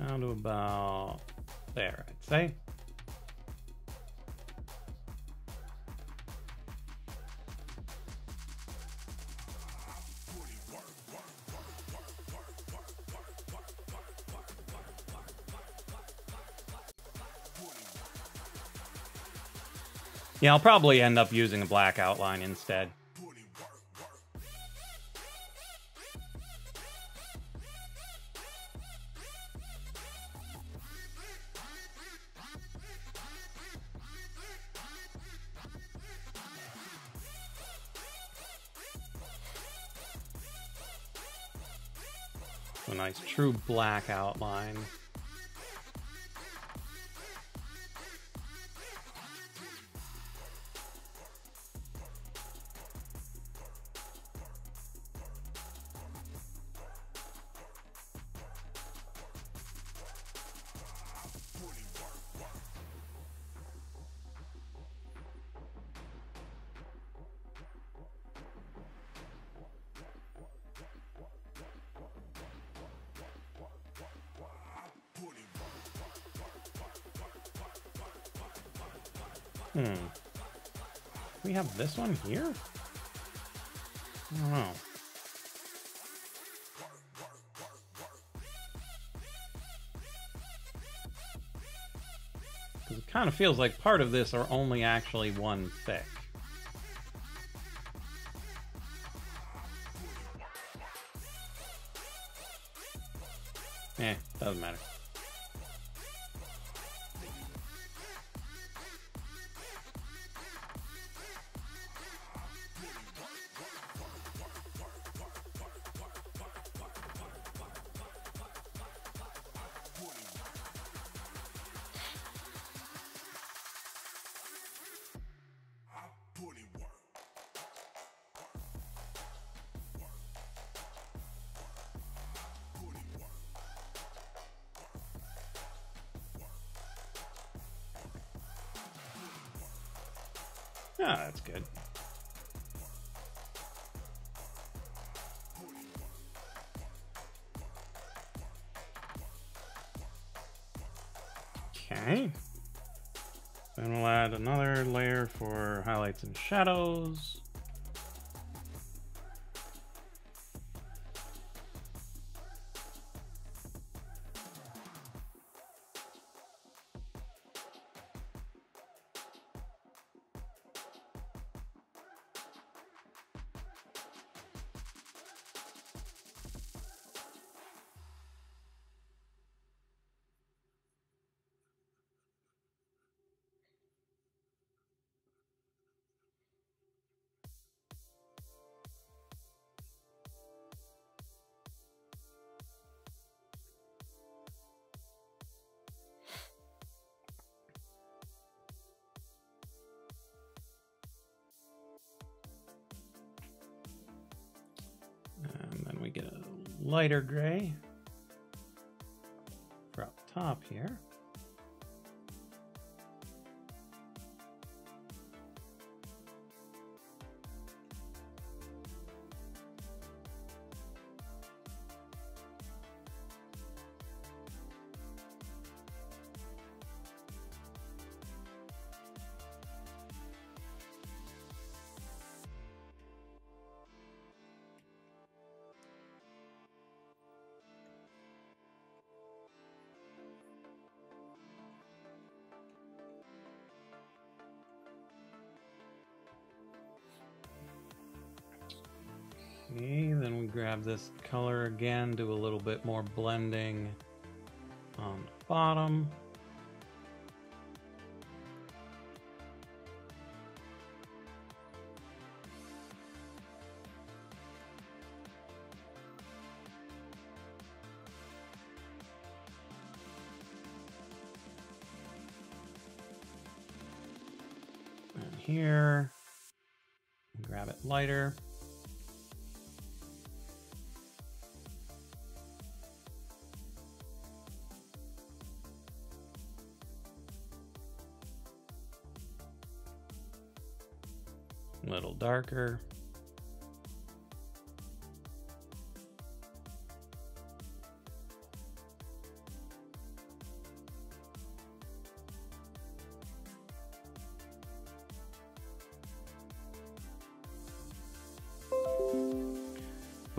Down to about there, I'd say. Yeah, I'll probably end up using a black outline instead. A nice true black outline. We have this one here? I don't know. Because it kind of feels like part of this are only actually one thick. Doesn't matter. Ah, that's good. Okay. Then we'll add another layer for highlights and shadows. And then we get a lighter gray for up top here. Okay, then we grab this color again, do a little bit more blending on the bottom. And here, grab it lighter. A little darker.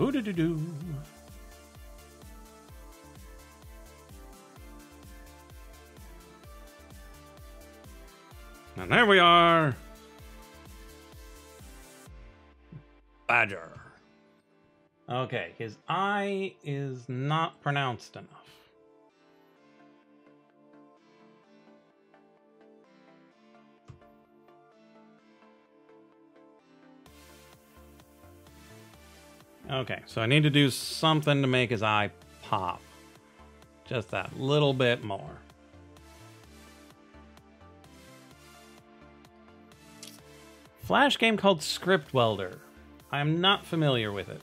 Ooh-doo-doo-doo. And there we are. Badger. Okay, his I is not pronounced enough. Okay, so I need to do something to make his eye pop. Just that little bit more. Flash game called Script Welder. I'm not familiar with it.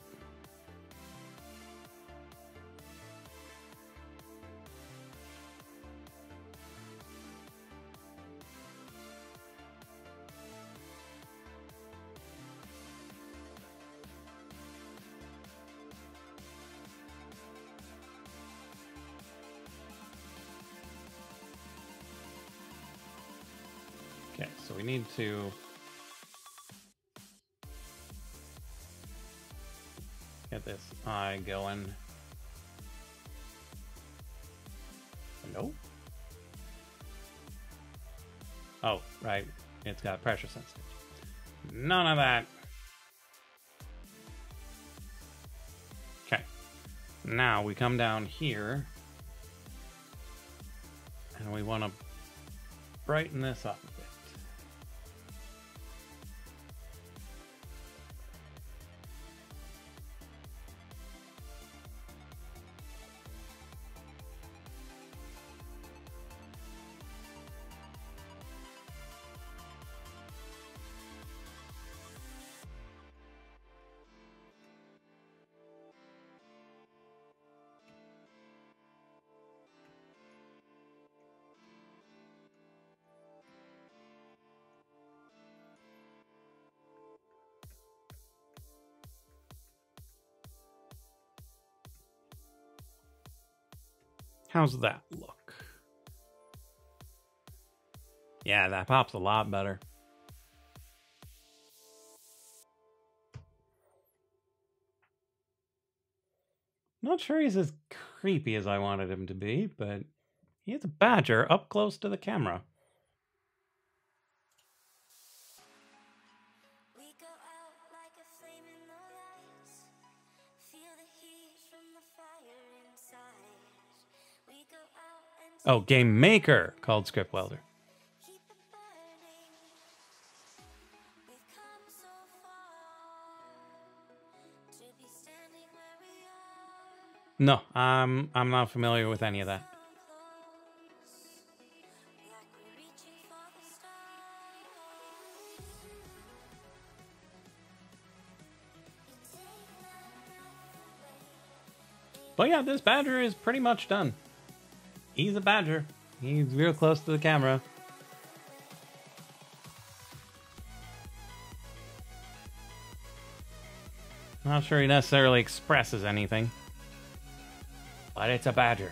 Okay, so we need to get this eye going. Nope. Oh, right. It's got pressure sensitive. None of that. Okay. Now we come down here. And we want to brighten this up a bit. How's that look? Yeah, that pops a lot better. Not sure he's as creepy as I wanted him to be, but he is a badger up close to the camera. We go out like a flame in the lights. Feel the heat from the fire inside. We go out and Oh, Game Maker called Script Welder. keep it burning. We've come so far to be standing where we are. No, I'm not familiar with any of that. Close, like we're reaching for the stars. You take my breath away. But yeah, this badger is pretty much done. He's a badger. He's real close to the camera. Not sure he necessarily expresses anything. But it's a badger.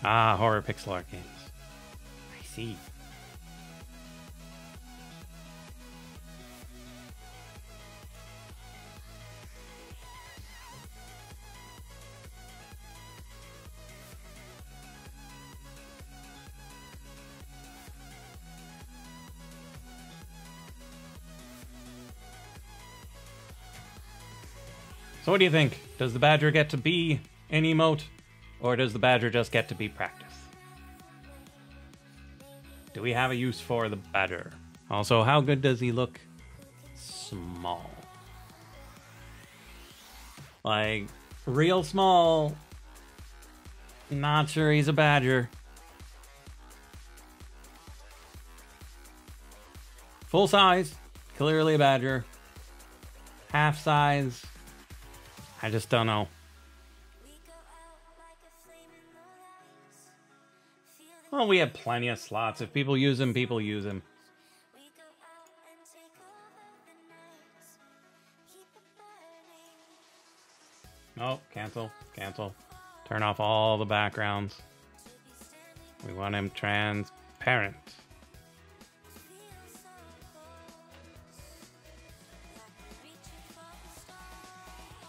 Ah, horror pixel art games. I see. So what do you think? Does the badger get to be an emote? Or does the badger just get to be practice? Do we have a use for the badger? Also, how good does he look? Small. Like, real small. Not sure he's a badger. Full size, clearly a badger. Half size, I just don't know. We go out like a flame in the lights. Feel the Well, we have plenty of slots. If people use them, people use them. we go out and take over the nights. Keep it burning. Oh, cancel, cancel. Turn off all the backgrounds. To be standing We want him transparent. feel so close. Like we're reaching for the stars. You take my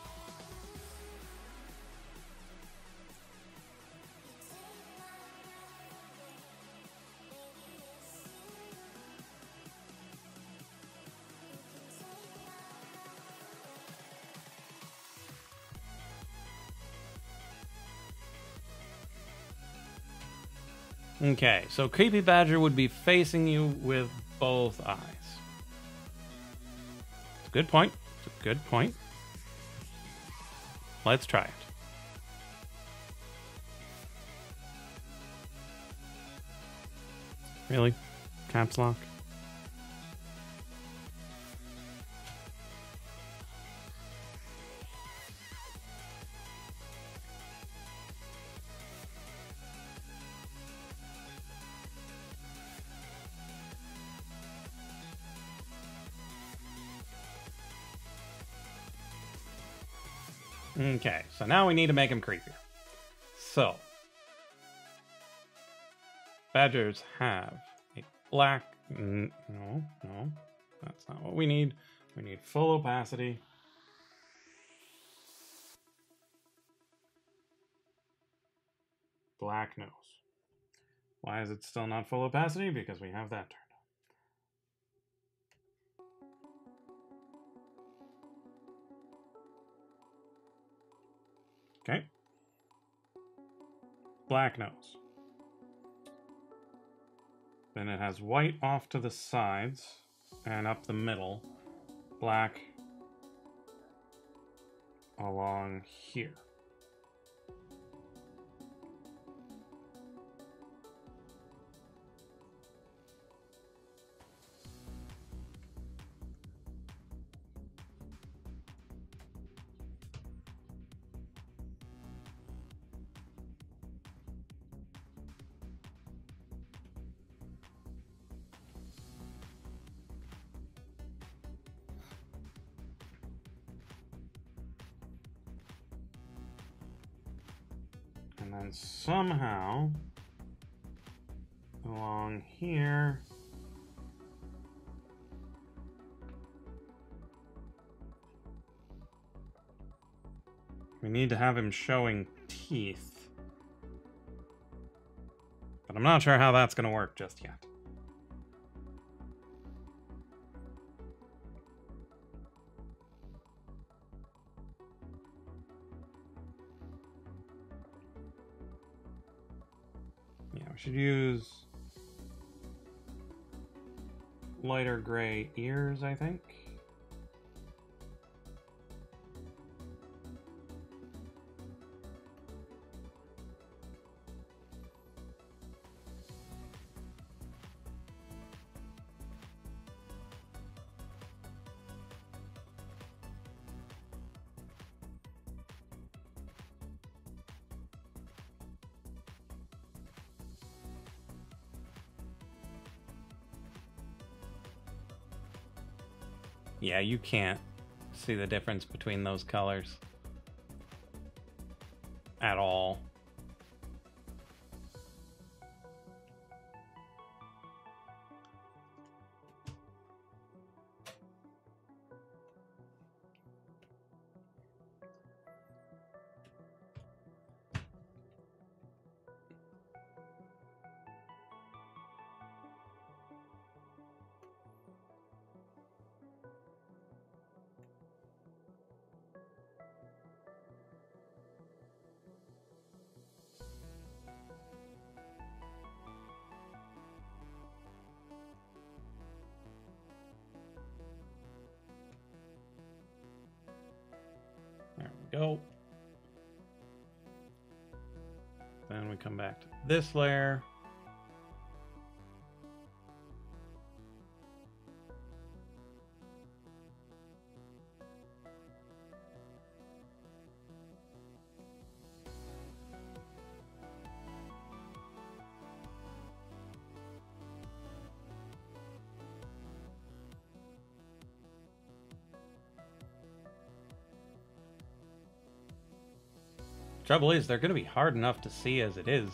breath away. Baby, it's you. You can take my Okay, so Creepy Badger would be facing you with both eyes. It's a good point. It's a good point. Let's try it. Really? Caps lock? Okay, so now we need to make him creepier. So, badgers have a black... no, that's not what we need. We need full opacity. Black nose. Why is it still not full opacity? Because we have that turned on. Okay. Black nose. Then it has white off to the sides and up the middle. Black along here. And then somehow along here we need to have him showing teeth. But I'm not sure how that's going to work just yet. Yeah, we should use lighter gray ears, I think. Yeah, you can't see the difference between those colors at all. There we go. Then we come back to this layer. Trouble is, they're going to be hard enough to see as it is.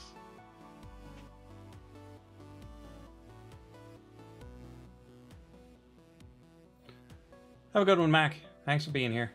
Have a good one, Mac. Thanks for being here.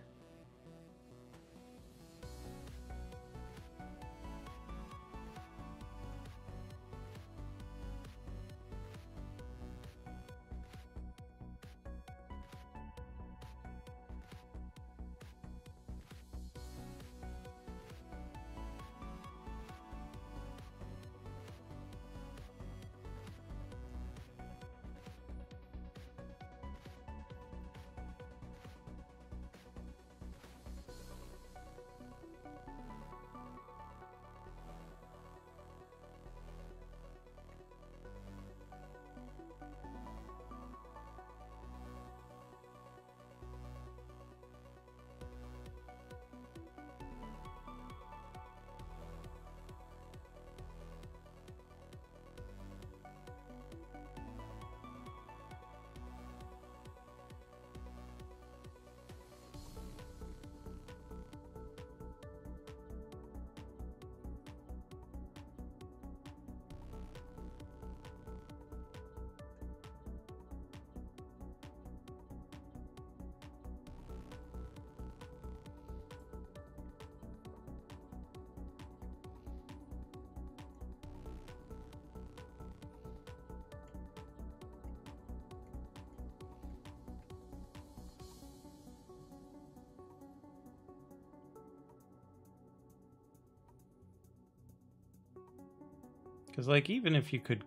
Because, like, even if you could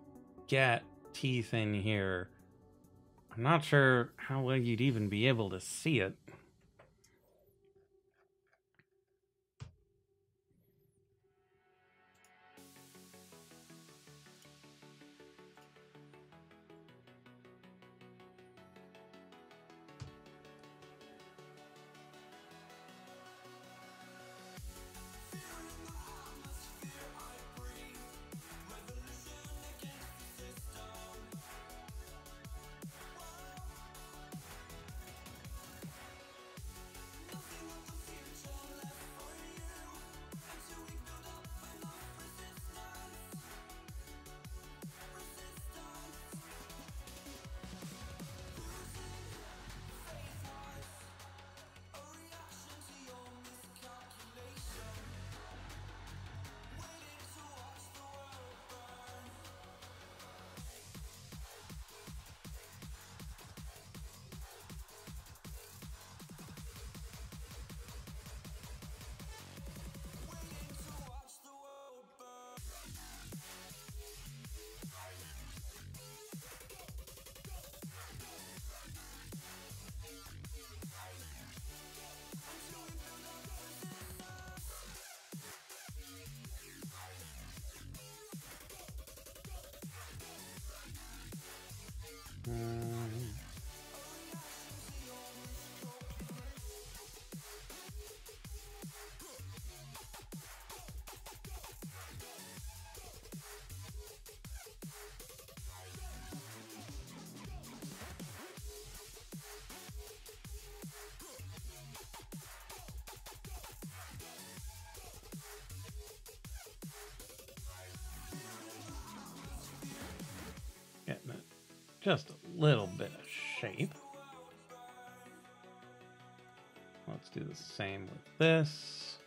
get teeth in here, I'm not sure how well you'd even be able to see it. Getting it just a little bit of shape. Let's do the same with this.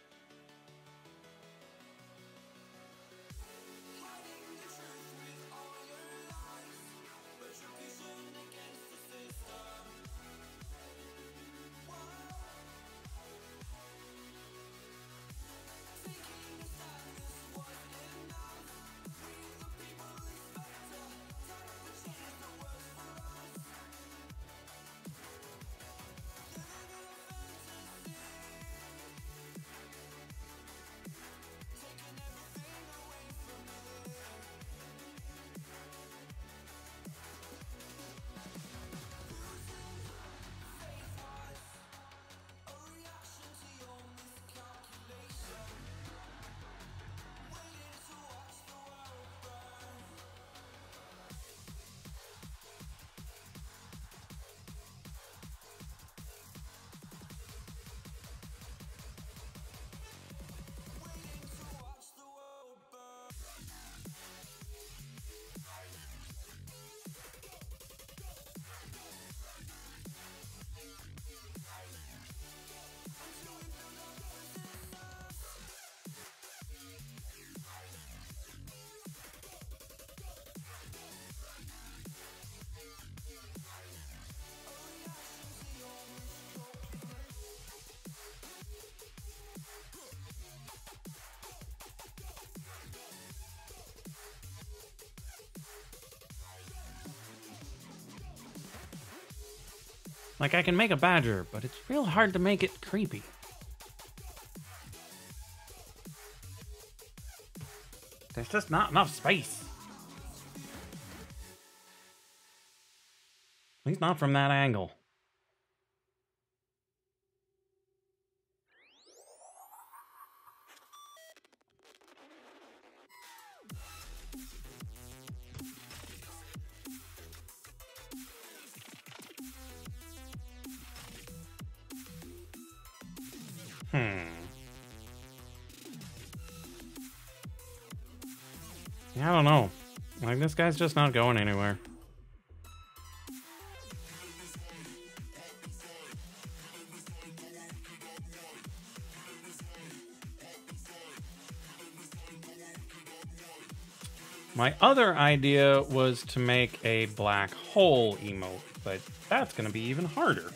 Like, I can make a badger, but it's real hard to make it creepy. There's just not enough space. At least not from that angle. Yeah, I don't know. Like, this guy's just not going anywhere. My other idea was to make a black hole emote, but that's going to be even harder.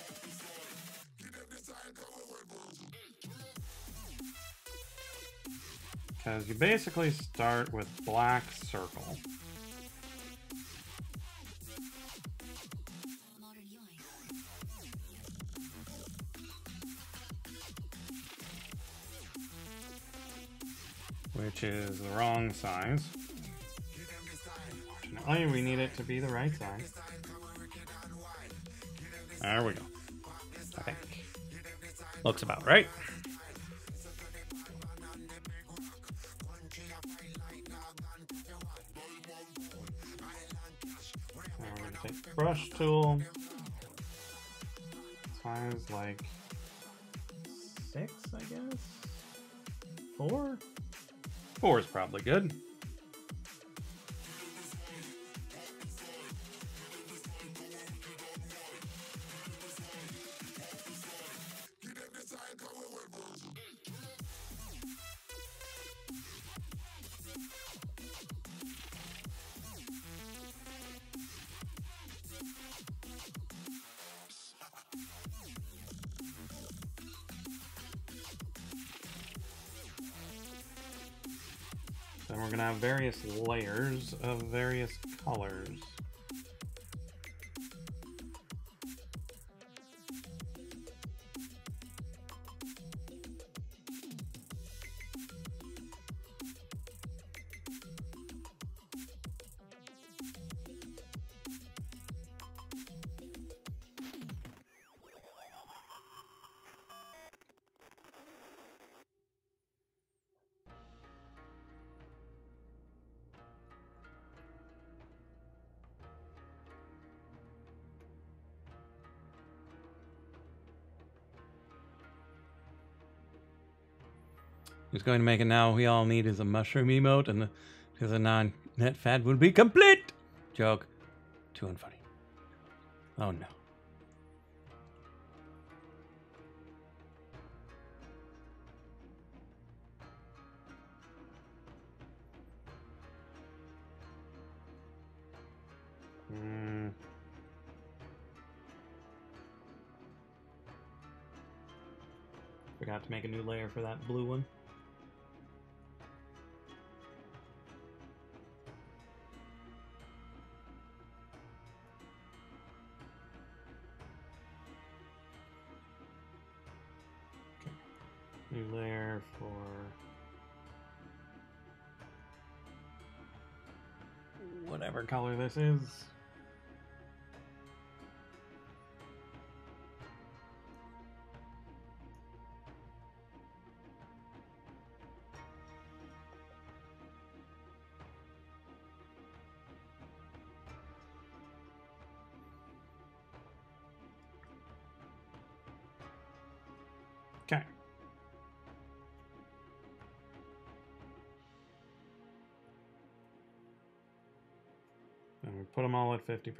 Because you basically start with black circle. Which is the wrong size. Unfortunately, we need it to be the right size. There we go. I think. Looks about right. Now we're going to take the brush tool. Size like 6, I guess? 4? 4 is probably good. Then we're going to have various layers of various colors. Who's going to make it now? We all need is a mushroom emote, and the non-net fad would be complete. Joke. Too unfunny. Oh no. Forgot to make a new layer for that blue one. New layer for whatever color this is. Okay. And we put them all at 50%.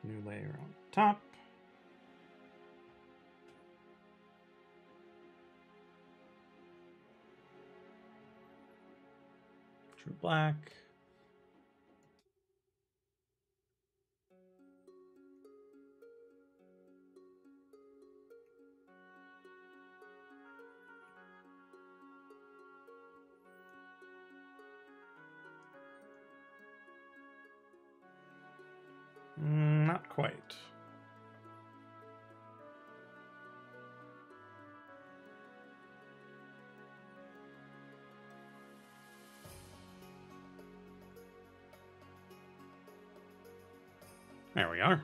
New layer on top. True black. Not quite. There we are.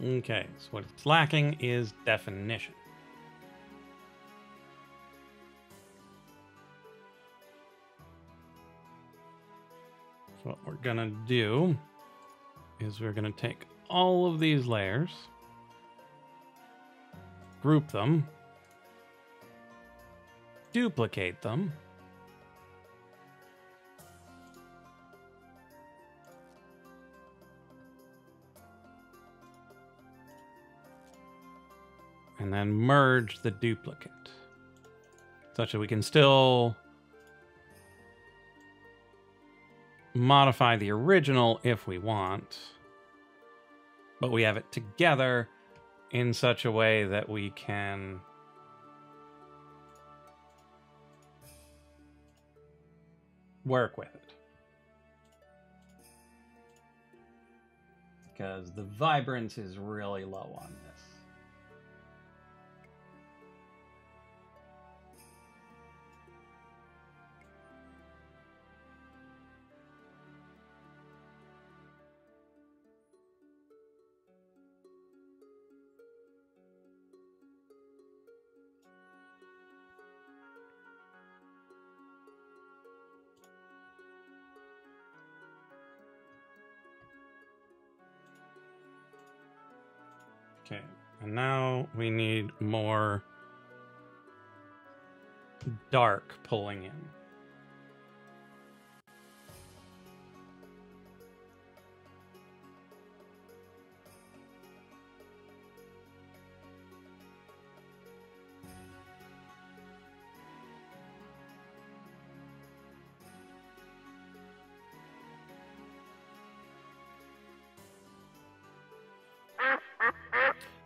Okay, so what it's lacking is definition. So what we're gonna do is we're gonna take all of these layers, group them, duplicate them, and then merge the duplicate. Such that we can still modify the original if we want, but we have it together in such a way that we can work with it. Because the vibrance is really low on this. Okay, and now we need more dark pulling in.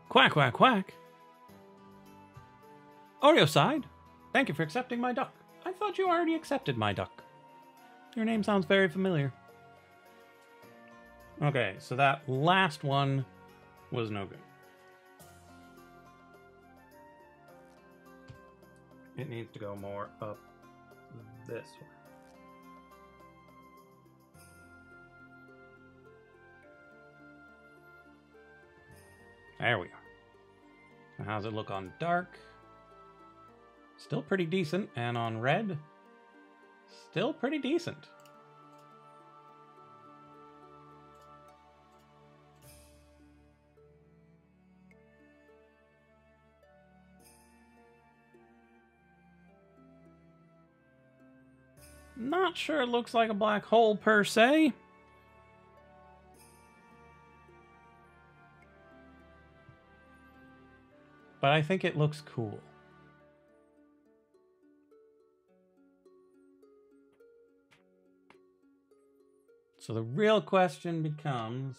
Quack, quack, quack. Oreo side, thank you for accepting my duck. I thought you already accepted my duck. Your name sounds very familiar. Okay, so that last one was no good. It needs to go more up this way. There we are. So how's it look on dark? Still pretty decent. And on red? Still pretty decent. Not sure it looks like a black hole per se. But I think it looks cool. So the real question becomes,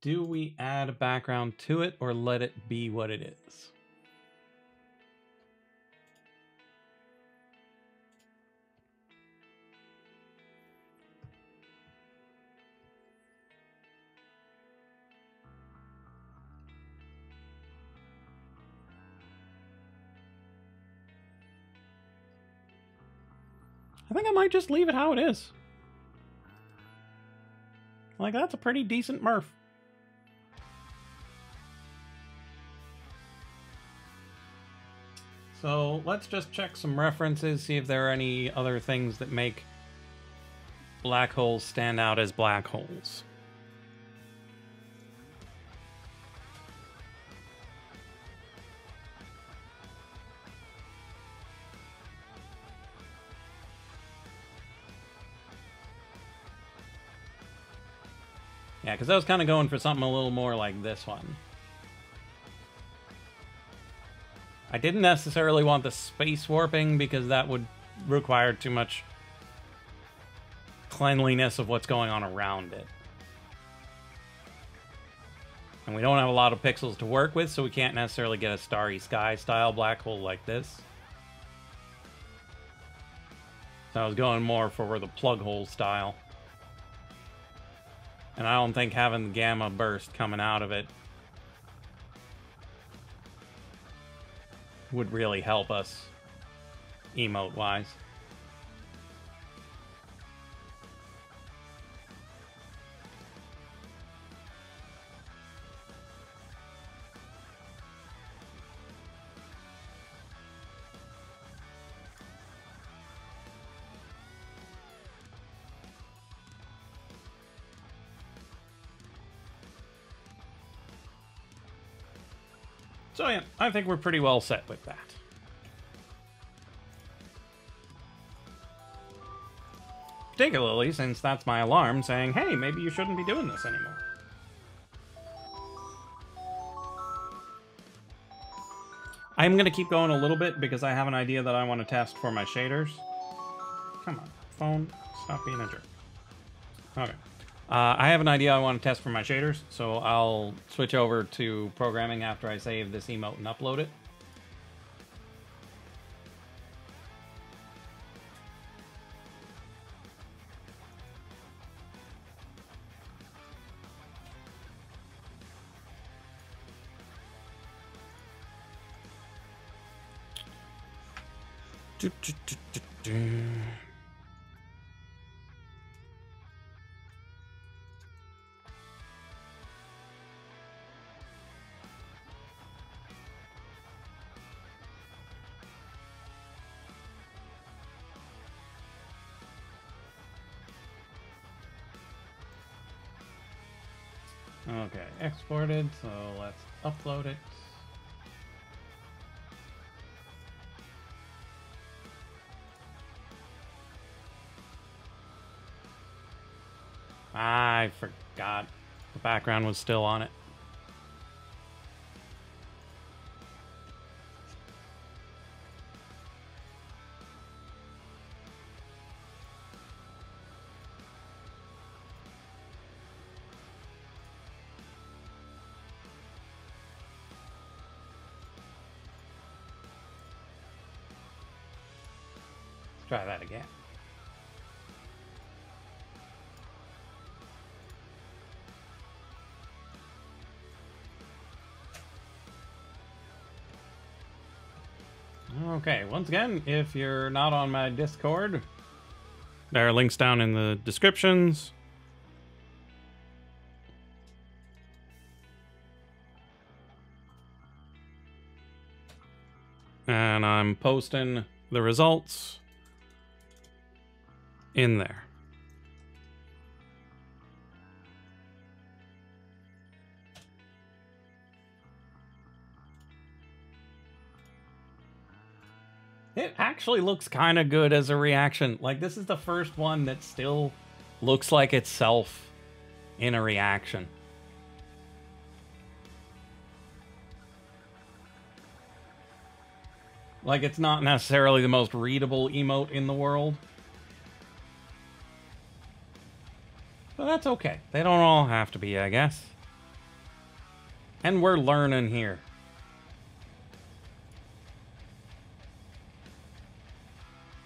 do we add a background to it or let it be what it is? I think I might just leave it how it is. Like, that's a pretty decent Murph. So let's just check some references, see if there are any other things that make black holes stand out as black holes. Yeah, because I was kind of going for something a little more like this one. I didn't necessarily want the space warping because that would require too much cleanliness of what's going on around it. And we don't have a lot of pixels to work with, so we can't necessarily get a Starry Sky style black hole like this. So I was going more for the plug hole style. And I don't think having the gamma burst coming out of it would really help us emote-wise. So yeah, I think we're pretty well set with that. particularly since that's my alarm saying, hey, maybe you shouldn't be doing this anymore. I'm going to keep going a little bit because I have an idea that I want to test for my shaders. Come on, phone, stop being a jerk. Okay. I have an idea I want to test for my shaders, so I'll switch over to programming after I save this emote and upload it. Okay, exported, so let's upload it. I forgot the background was still on it. Try that again. Okay, once again, if you're not on my Discord, there are links down in the descriptions. And I'm posting the results in there. It actually looks kind of good as a reaction. Like, this is the first one that still looks like itself in a reaction. Like, it's not necessarily the most readable emote in the world. But that's okay. They don't all have to be, I guess. And we're learning here.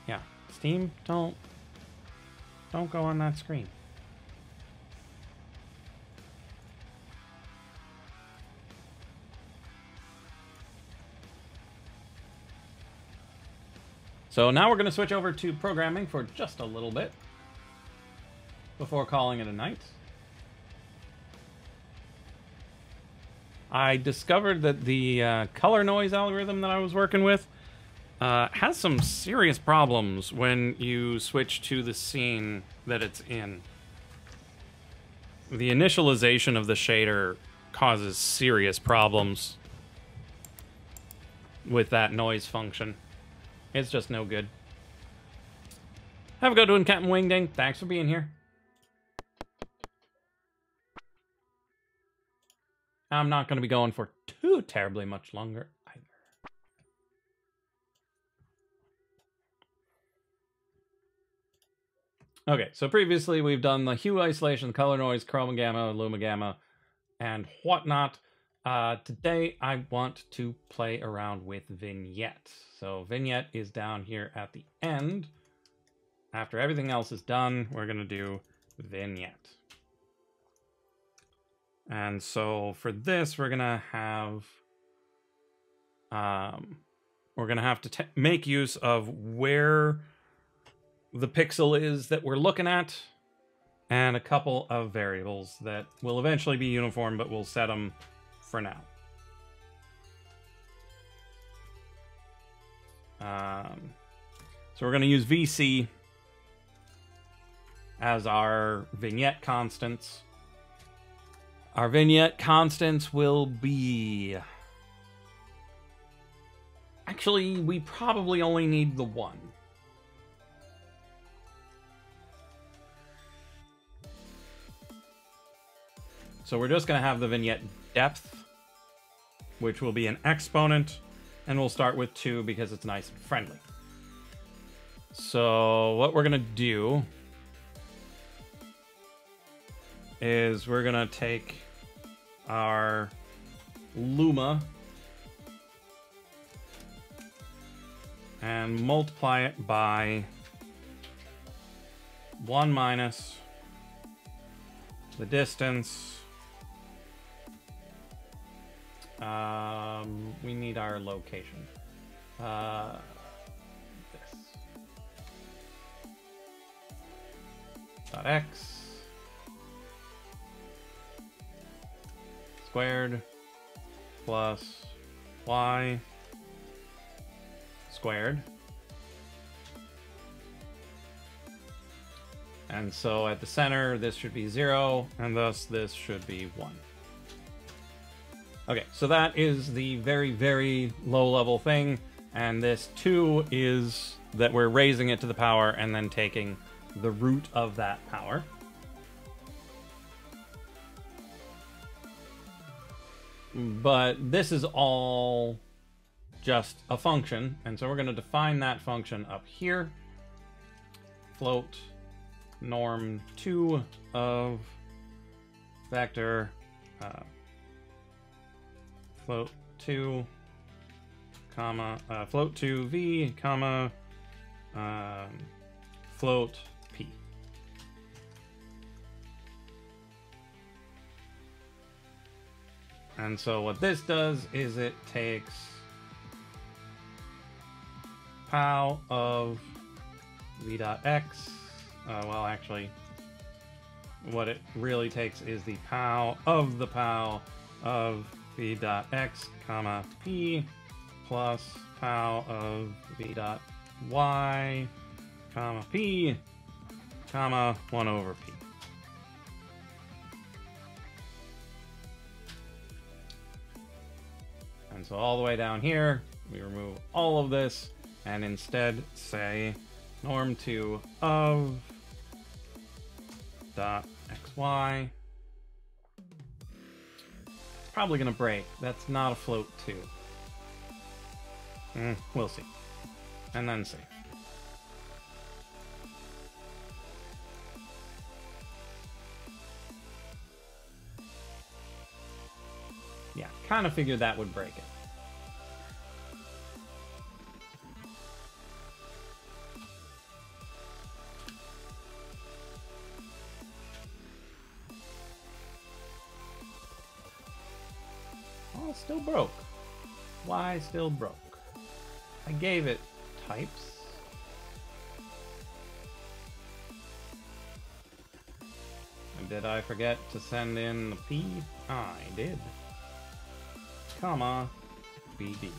Yeah, Steam, don't go on that screen. So now we're going to switch over to programming for just a little bit before calling it a night. I discovered that the color noise algorithm that I was working with has some serious problems when you switch to the scene that it's in. The initialization of the shader causes serious problems with that noise function. It's just no good. Have a good one, Captain Wingding. Thanks for being here. I'm not going to be going for too terribly much longer either. Okay, so previously we've done the hue isolation, color noise, chroma gamma, luma gamma, and whatnot. Today I want to play around with vignette. So vignette is down here at the end. After everything else is done, we're going to do vignette. And so for this, we're going to have to make use of where the pixel is that we're looking at, and a couple of variables that will eventually be uniform, but we'll set them for now. So we're going to use VC as our vignette constants. Our vignette constants will be... Actually, we probably only need the one. So we're just going to have the vignette depth, which will be an exponent, and we'll start with 2 because it's nice and friendly. So what we're going to do is we're going to take our luma and multiply it by 1 minus the distance. We need our location. This. Dot x squared plus y squared. And so at the center, this should be 0, and thus this should be 1. Okay, so that is the very, very low-level thing, and this 2 is that we're raising it to the power and then taking the root of that power. But this is all just a function, and so we're going to define that function up here. Float norm 2 of vector float 2 comma float 2 v comma float p. And so what this does is it takes pow of v dot x. Well, actually, what it really takes is the pow of the pow of v dot x comma p plus pow of v dot y comma p comma 1 over p. And so all the way down here, we remove all of this and instead say norm 2 of dot xy. It's probably gonna break. That's not a float 2. We'll see. And then see. Yeah, kind of figured that would break it. Oh, still broke. Why still broke? I gave it types. And did I forget to send in the P? I did. Comma BD.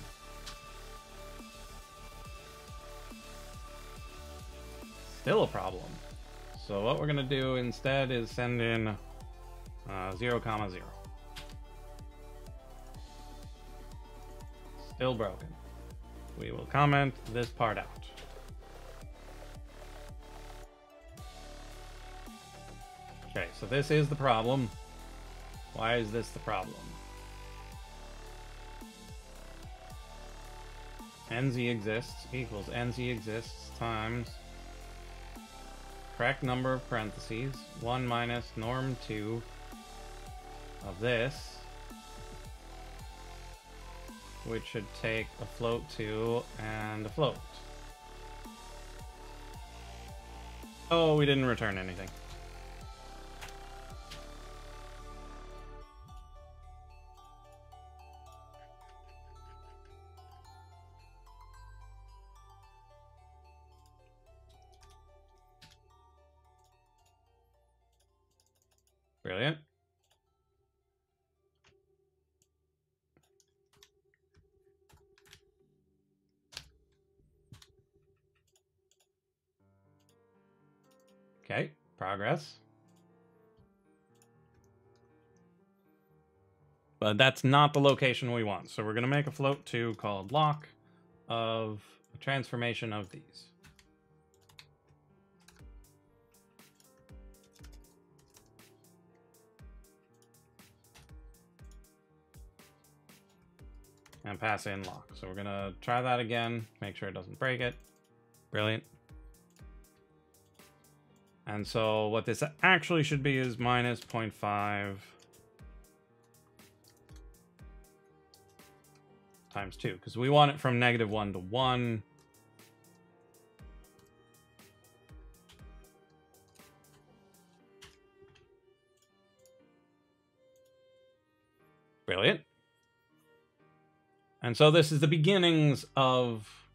Still a problem. So what we're gonna do instead is send in 0, 0. Still broken. We will comment this part out. Okay, so this is the problem. Why is this the problem? NZ exists equals NZ exists times correct number of parentheses 1 minus norm 2 of this, which should take a float 2 and a float. Oh, we didn't return anything. Brilliant. Okay, progress. But that's not the location we want. So we're going to make a float 2 called lock of a transformation of these. and pass in lock. So we're gonna try that again, make sure it doesn't break it. Brilliant. And so what this actually should be is minus 0.5 times 2, because we want it from -1 to 1. Brilliant. And so this is the beginnings of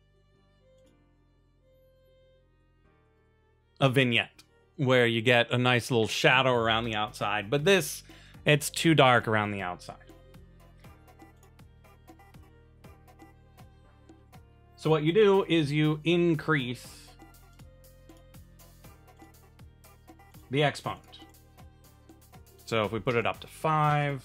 a vignette where you get a nice little shadow around the outside, but this, it's too dark around the outside. So what you do is you increase the exponent. So if we put it up to 5,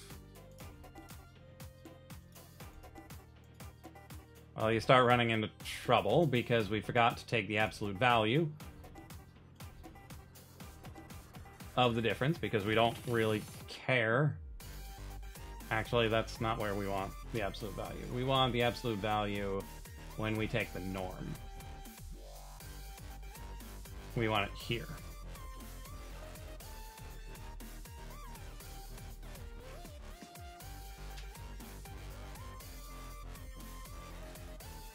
well, you start running into trouble because we forgot to take the absolute value of the difference because we don't really care. Actually, that's not where we want the absolute value. We want the absolute value when we take the norm. We want it here.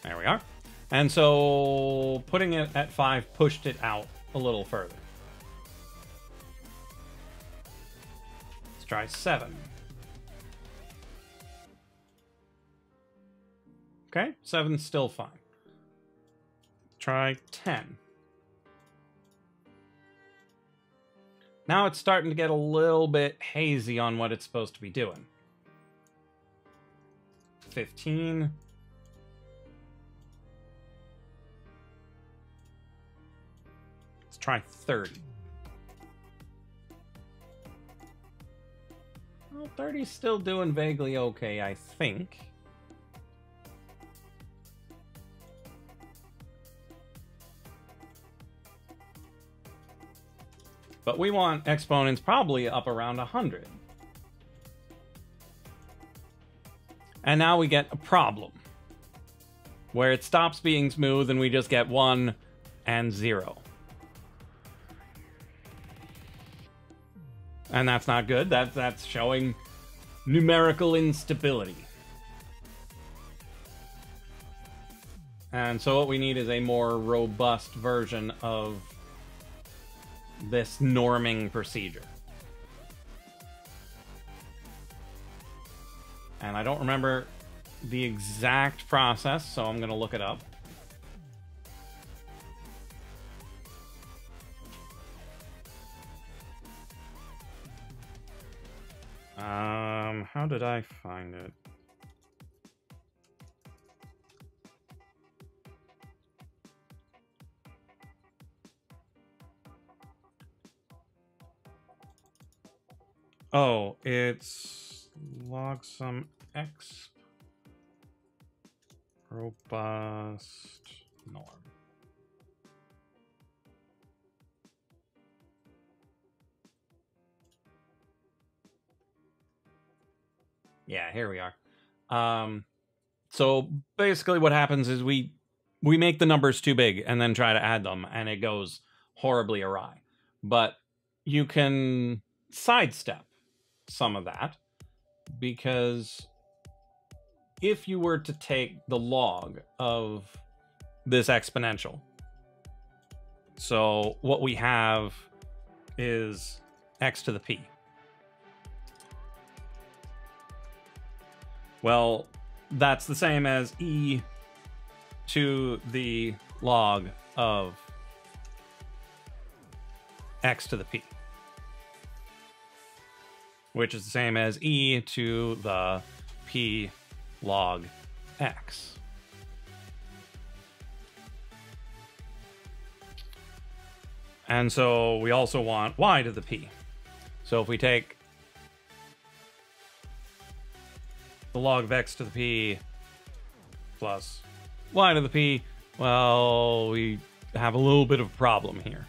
There we are. And so putting it at 5 pushed it out a little further. Let's try 7. Okay, 7's still fine. Try 10. Now it's starting to get a little bit hazy on what it's supposed to be doing. 15. Let's try 30. Well, 30's still doing vaguely okay, I think. But we want exponents probably up around 100. And now we get a problem where it stops being smooth and we just get 1 and 0. And that's not good. That's showing numerical instability. And so what we need is a more robust version of this norming procedure. And I don't remember the exact process, so I'm going to look it up. How did I find it? Oh, it's log sum exp robust norm. Yeah, here we are. So basically what happens is we make the numbers too big and then try to add them, and it goes horribly awry. But you can sidestep some of that, because if you were to take the log of this exponential, so what we have is x to the p. Well, that's the same as e to the log of x to the p, which is the same as e to the p log x. And so we also want y to the p. So if we take the log of x to the p plus y to the p, well, we have a little bit of a problem here.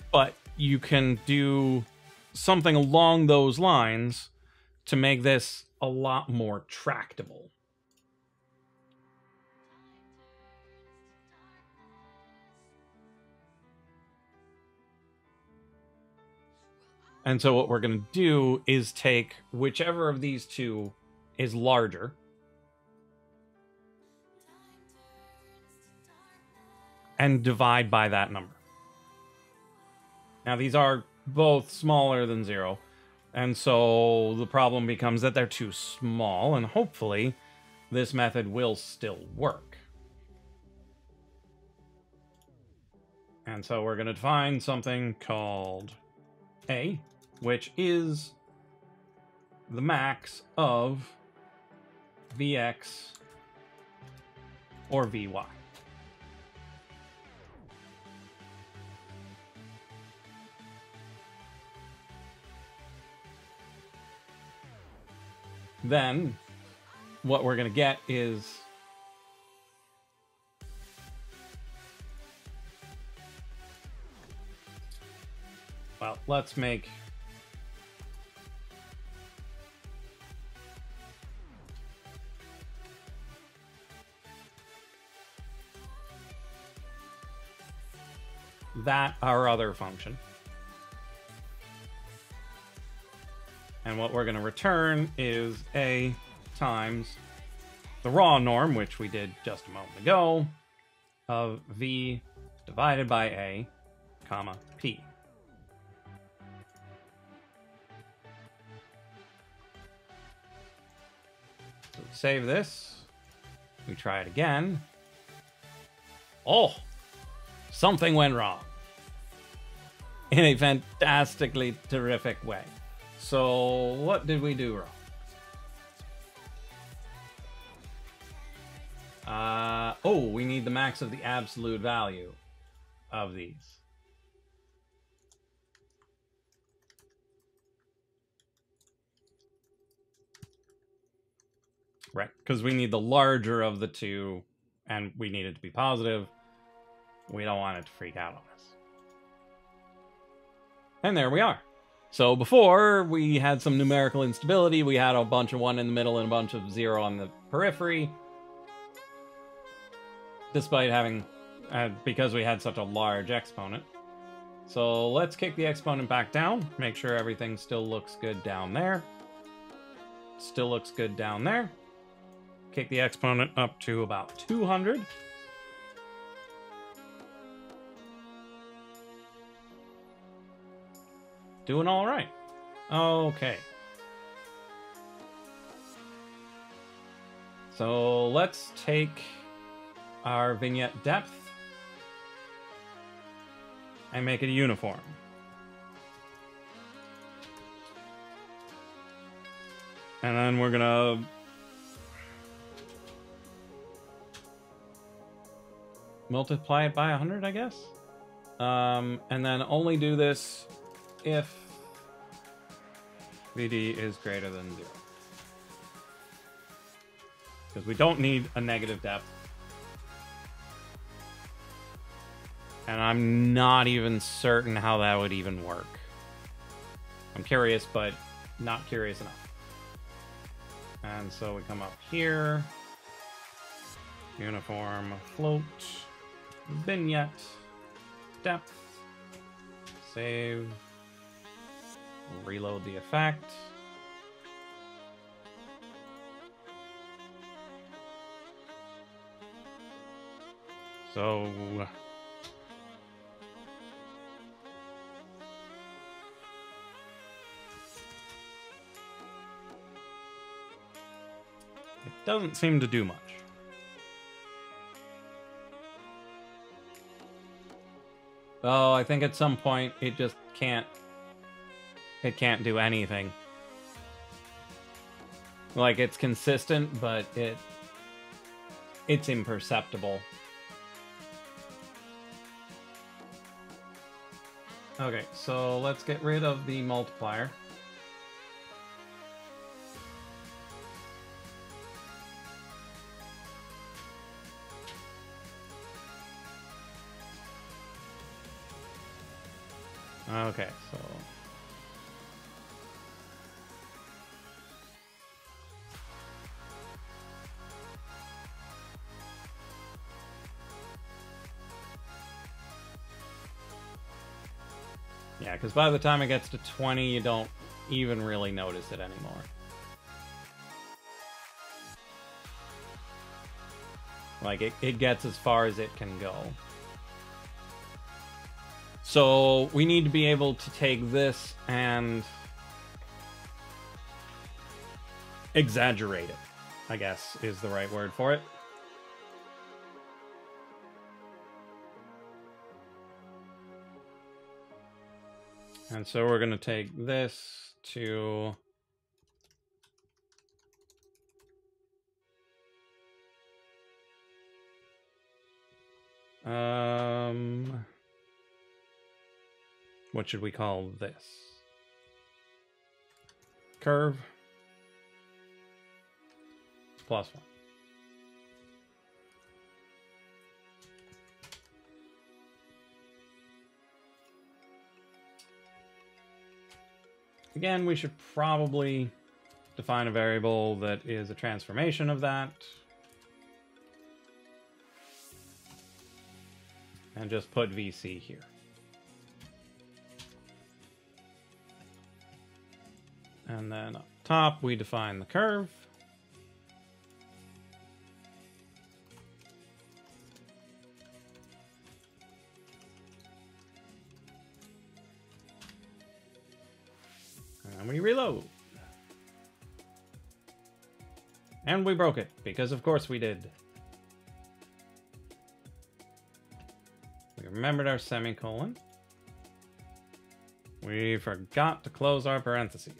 But you can do something along those lines to make this a lot more tractable. And so what we're going to do is take whichever of these two is larger and divide by that number. Now, these are both smaller than 0, and so the problem becomes that they're too small, and hopefully this method will still work. And so we're going to define something called A, which is the max of Vx or Vy. Then what we're going to get is well, let's make that our other function. And what we're going to return is A times the raw norm, which we did just a moment ago, of V divided by A, comma, P. So we save this. We try it again. Oh! Something went wrong. In a fantastically terrific way. So, what did we do wrong? Oh, we need the max of the absolute value of these. Right, because we need the larger of the two, and we need it to be positive. We don't want it to freak out on us. And there we are. So before, we had some numerical instability. We had a bunch of 1 in the middle and a bunch of 0 on the periphery. Despite having, because we had such a large exponent. So let's kick the exponent back down. Make sure everything still looks good down there. Still looks good down there. Kick the exponent up to about 200. Doing all right. Okay. So let's take our vignette depth and make it uniform. And then we're gonna multiply it by 100, I guess. And then only do this if VD is greater than 0. Because we don't need a negative depth. And I'm not even certain how that would even work. I'm curious, but not curious enough. And so we come up here. Uniform float. Vignette. Depth. Save. Reload the effect. So it doesn't seem to do much. Oh, I think at some point it just can't. It can't do anything. Like, it's consistent, but it's imperceptible. Okay, so let's get rid of the multiplier. Okay, so because by the time it gets to 20, you don't even really notice it anymore. Like, it gets as far as it can go. So, we need to be able to take this and exaggerate it, I guess, is the right word for it. And so we're going to take this to... what should we call this? Curve plus 1. Again, we should probably define a variable that is a transformation of that. And just put VC here. And then up top, we define the curve. And we reload. And we broke it, because of course we did. We remembered our semicolon. We forgot to close our parentheses.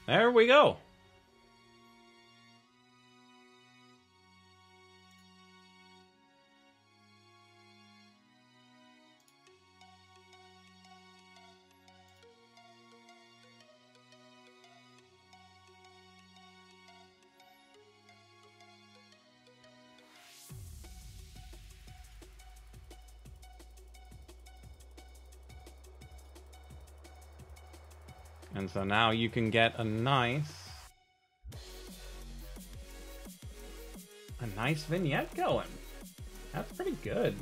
There we go. And so now you can get a nice vignette going. That's pretty good.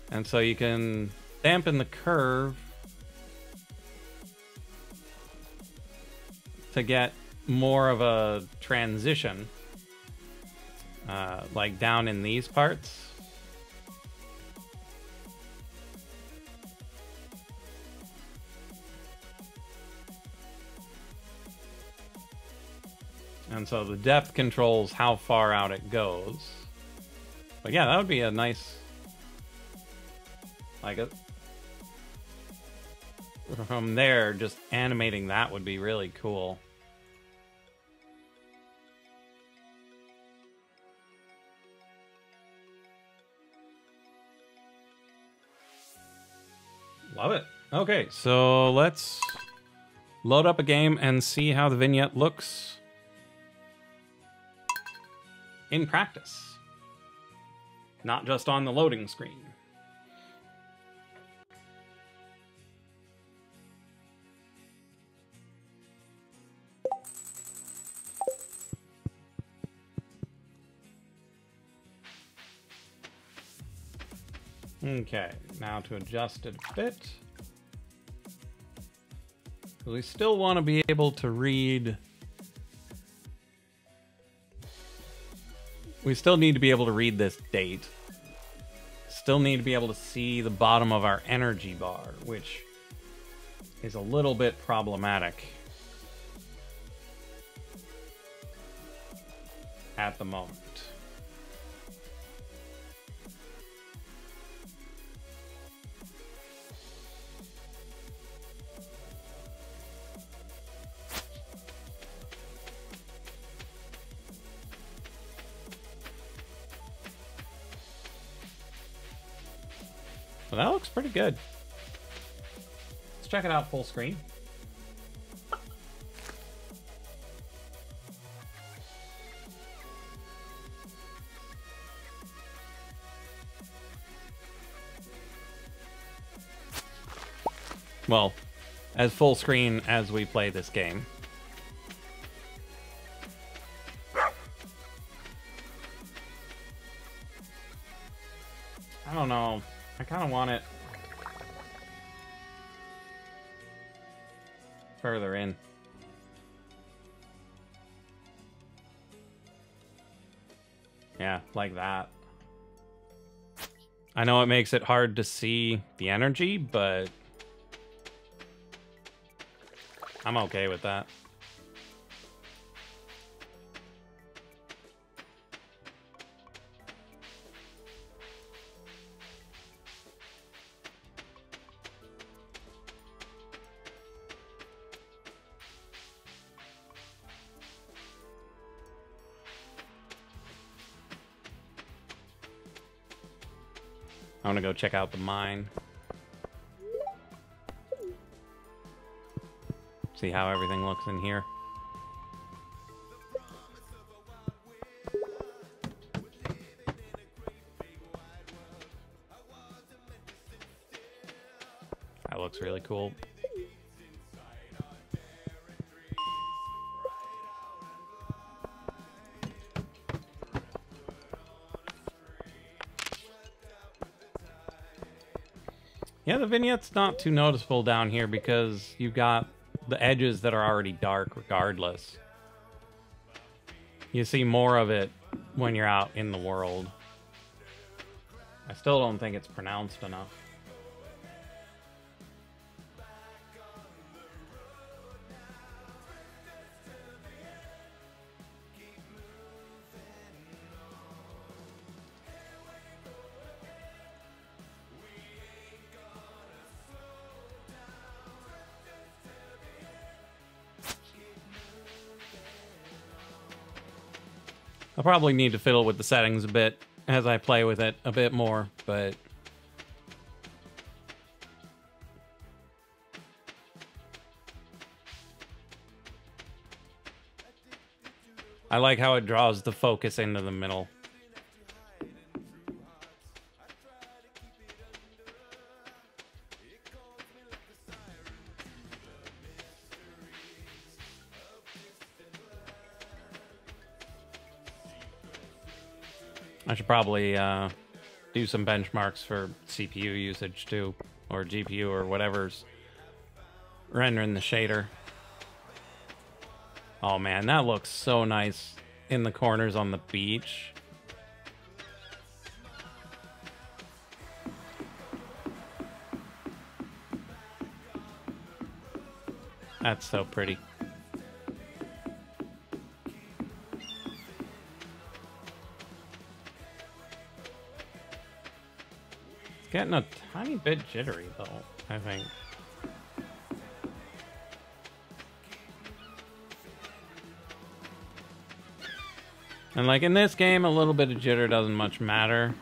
And so you can dampen the curve to get more of a transition, like down in these parts. And so the depth controls how far out it goes. But yeah, that would be a nice... like a... from there, just animating that would be really cool. Love it. Okay, so let's load up a game and see how the vignette looks in practice, not just on the loading screen. Okay, now to adjust it a bit. We still want to be able to read. We still need to be able to read this date. Still need to be able to see the bottom of our energy bar, which is a little bit problematic at the moment. Well, that looks pretty good. Let's check it out full screen. Well, as full screen as we play this game. I don't know. I kind of want it further in. Yeah, like that. I know it makes it hard to see the energy, but I'm okay with that. I want to go check out the mine. See how everything looks in here. That looks really cool. Yeah, the vignette's not too noticeable down here because you've got the edges that are already dark regardless. You see more of it when you're out in the world. I still don't think it's pronounced enough. I'll probably need to fiddle with the settings a bit as I play with it a bit more, but I like how it draws the focus into the middle. I should probably do some benchmarks for CPU usage too, or GPU or whatever's rendering the shader. Oh man, that looks so nice in the corners on the beach. That's so pretty. It's getting a tiny bit jittery though, I think. And like in this game, a little bit of jitter doesn't much matter.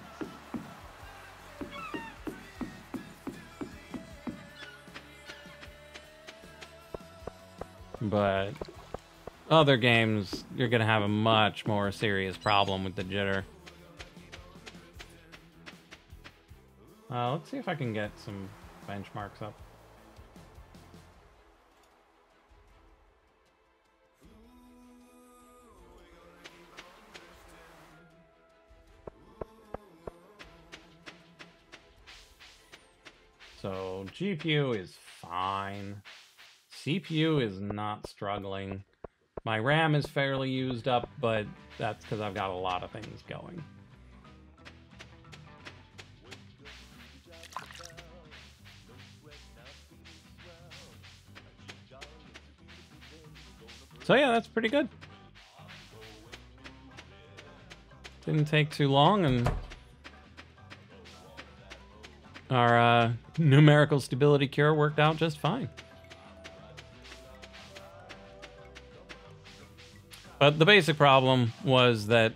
But other games, you're gonna have a much more serious problem with the jitter. Let's see if I can get some benchmarks up. So GPU is fine. CPU is not struggling. My RAM is fairly used up, but that's because I've got a lot of things going. So yeah, that's pretty good. Didn't take too long, and our numerical stability cure worked out just fine. But the basic problem was that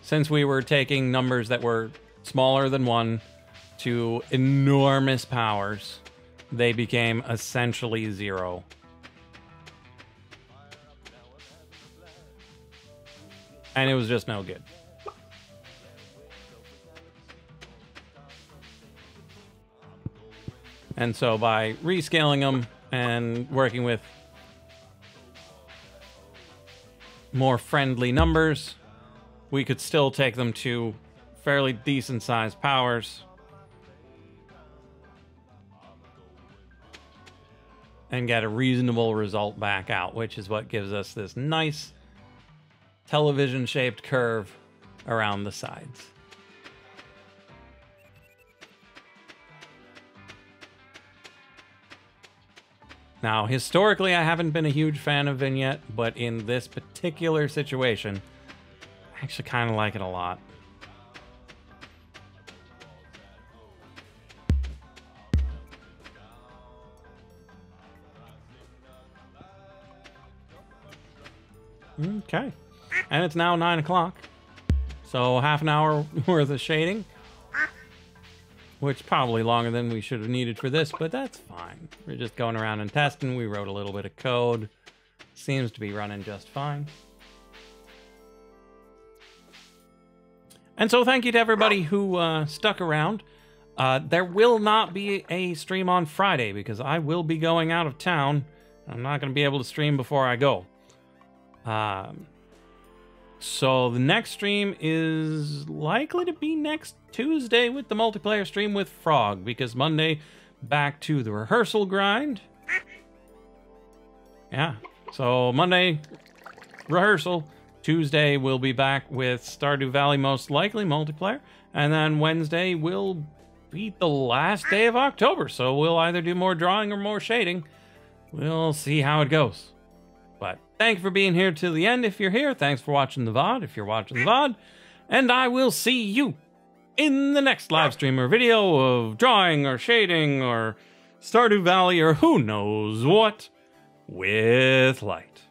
since we were taking numbers that were smaller than 1 to enormous powers, they became essentially 0. And it was just no good. And so by rescaling them and working with more friendly numbers, we could still take them to fairly decent sized powers. And get a reasonable result back out, which is what gives us this nice television-shaped curve around the sides. Now, historically, I haven't been a huge fan of vignette, but in this particular situation, I actually kind of like it a lot. Okay. And it's now 9 o'clock. So half an hour worth of shading. Which is probably longer than we should have needed for this, but that's fine. We're just going around and testing. We wrote a little bit of code. Seems to be running just fine. And so thank you to everybody who stuck around. There will not be a stream on Friday because I will be going out of town. I'm not going to be able to stream before I go. So the next stream is likely to be next Tuesday with the multiplayer stream with Frog, because Monday back to the rehearsal grind. Yeah, so Monday rehearsal, Tuesday we'll be back with Stardew Valley, most likely multiplayer, and then Wednesday will be the last day of October, so we'll either do more drawing or more shading. We'll see how it goes. But thank you for being here till the end if you're here. Thanks for watching the VOD if you're watching the VOD. And I will see you in the next live stream or video of drawing or shading or Stardew Valley or who knows what with light.